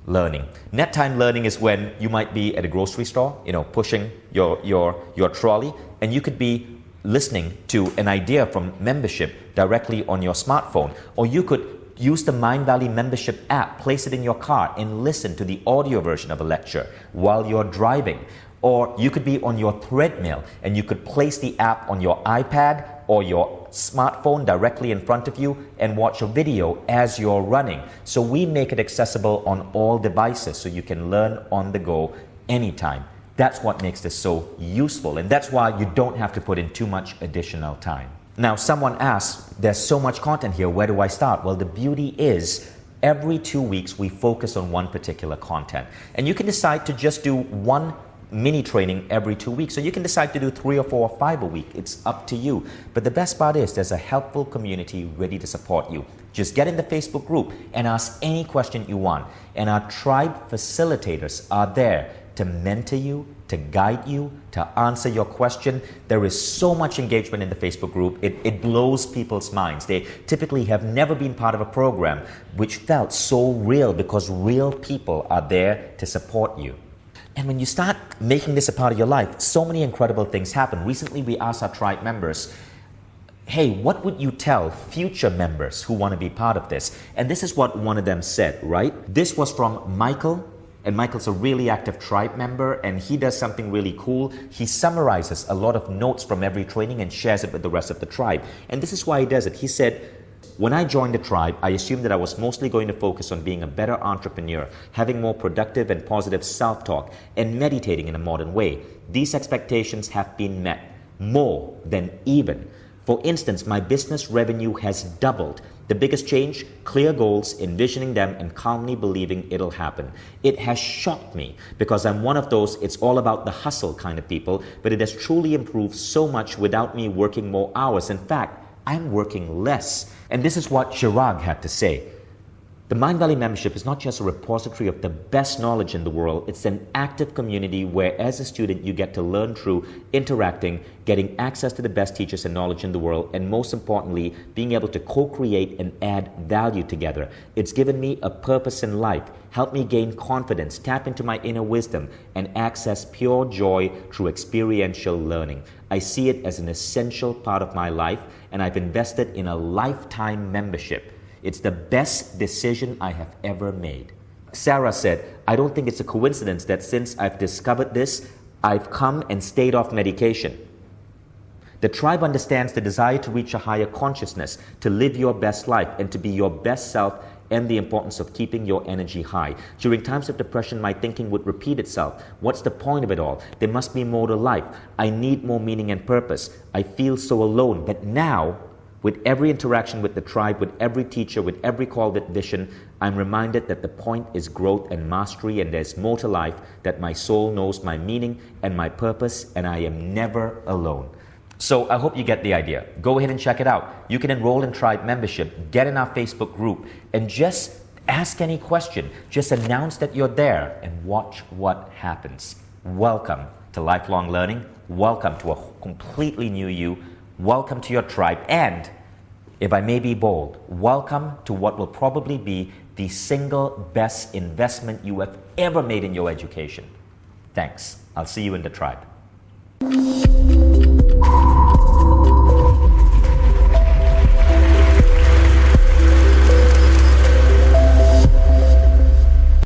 learning. Net time learning is when you might be at a grocery store, pushing your trolley, and you could be listening to an idea from membership directly on your smartphone, or you could use the Mindvalley membership app, place it in your car, and listen to the audio version of a lecture while you're driving. Or you could be on your treadmill and you could place the app on your iPad or your smartphone directly in front of you and watch a video as you're running. So we make it accessible on all devices so you can learn on the go anytime. That's what makes this so useful, and that's why you don't have to put in too much additional time. Now, someone asks, there's so much content here, where do I start? Well, the beauty is every 2 weeks we focus on one particular content, and you can decide to just do one mini training every 2 weeks, so you can decide to do 3 or 4 or 5 a week. It's up to you. But the best part is there's a helpful community ready to support you. Just get in the Facebook group and ask any question you want, and our tribe facilitators are there to mentor you, to guide you, to answer your question. There is so much engagement in the Facebook group. It blows people's minds. They typically have never been part of a program which felt so real because real people are there to support you. And when you start making this a part of your life, so many incredible things happen. Recently, we asked our tribe members, hey, what would you tell future members who want to be part of this? And this is what one of them said, right? This was from Michael. And Michael's a really active tribe member, and he does something really cool. He summarizes a lot of notes from every training and shares it with the rest of the tribe. And this is why he does it. He said, when I joined the tribe, I assumed that I was mostly going to focus on being a better entrepreneur, having more productive and positive self-talk, and meditating in a modern way. These expectations have been met, more than even. For instance, my business revenue has doubled. The biggest change? Clear goals, envisioning them, and calmly believing it'll happen. It has shocked me because I'm one of those it's all about the hustle kind of people, but it has truly improved so much without me working more hours. In fact, I'm working less. And this is what Chirag had to say. The Mindvalley membership is not just a repository of the best knowledge in the world, it's an active community where as a student you get to learn through interacting, getting access to the best teachers and knowledge in the world, and most importantly, being able to co-create and add value together. It's given me a purpose in life, helped me gain confidence, tap into my inner wisdom, and access pure joy through experiential learning. I see it as an essential part of my life, and I've invested in a lifetime membership. It's the best decision I have ever made. Sarah said, I don't think it's a coincidence that since I've discovered this, I've come and stayed off medication. The tribe understands the desire to reach a higher consciousness, to live your best life, and to be your best self, and the importance of keeping your energy high. During times of depression, my thinking would repeat itself. What's the point of it all? There must be more to life. I need more meaning and purpose. I feel so alone. But now, with every interaction with the tribe, with every teacher, with every call with vision, I'm reminded that the point is growth and mastery, and there's more to life, that my soul knows my meaning and my purpose, and I am never alone. So I hope you get the idea. Go ahead and check it out. You can enroll in tribe membership, get in our Facebook group, and just ask any question. Just announce that you're there and watch what happens. Welcome to lifelong learning. Welcome to a completely new you. Welcome to your tribe, and if I may be bold, welcome to what will probably be the single best investment you have ever made in your education. Thanks. I'll see you in the tribe.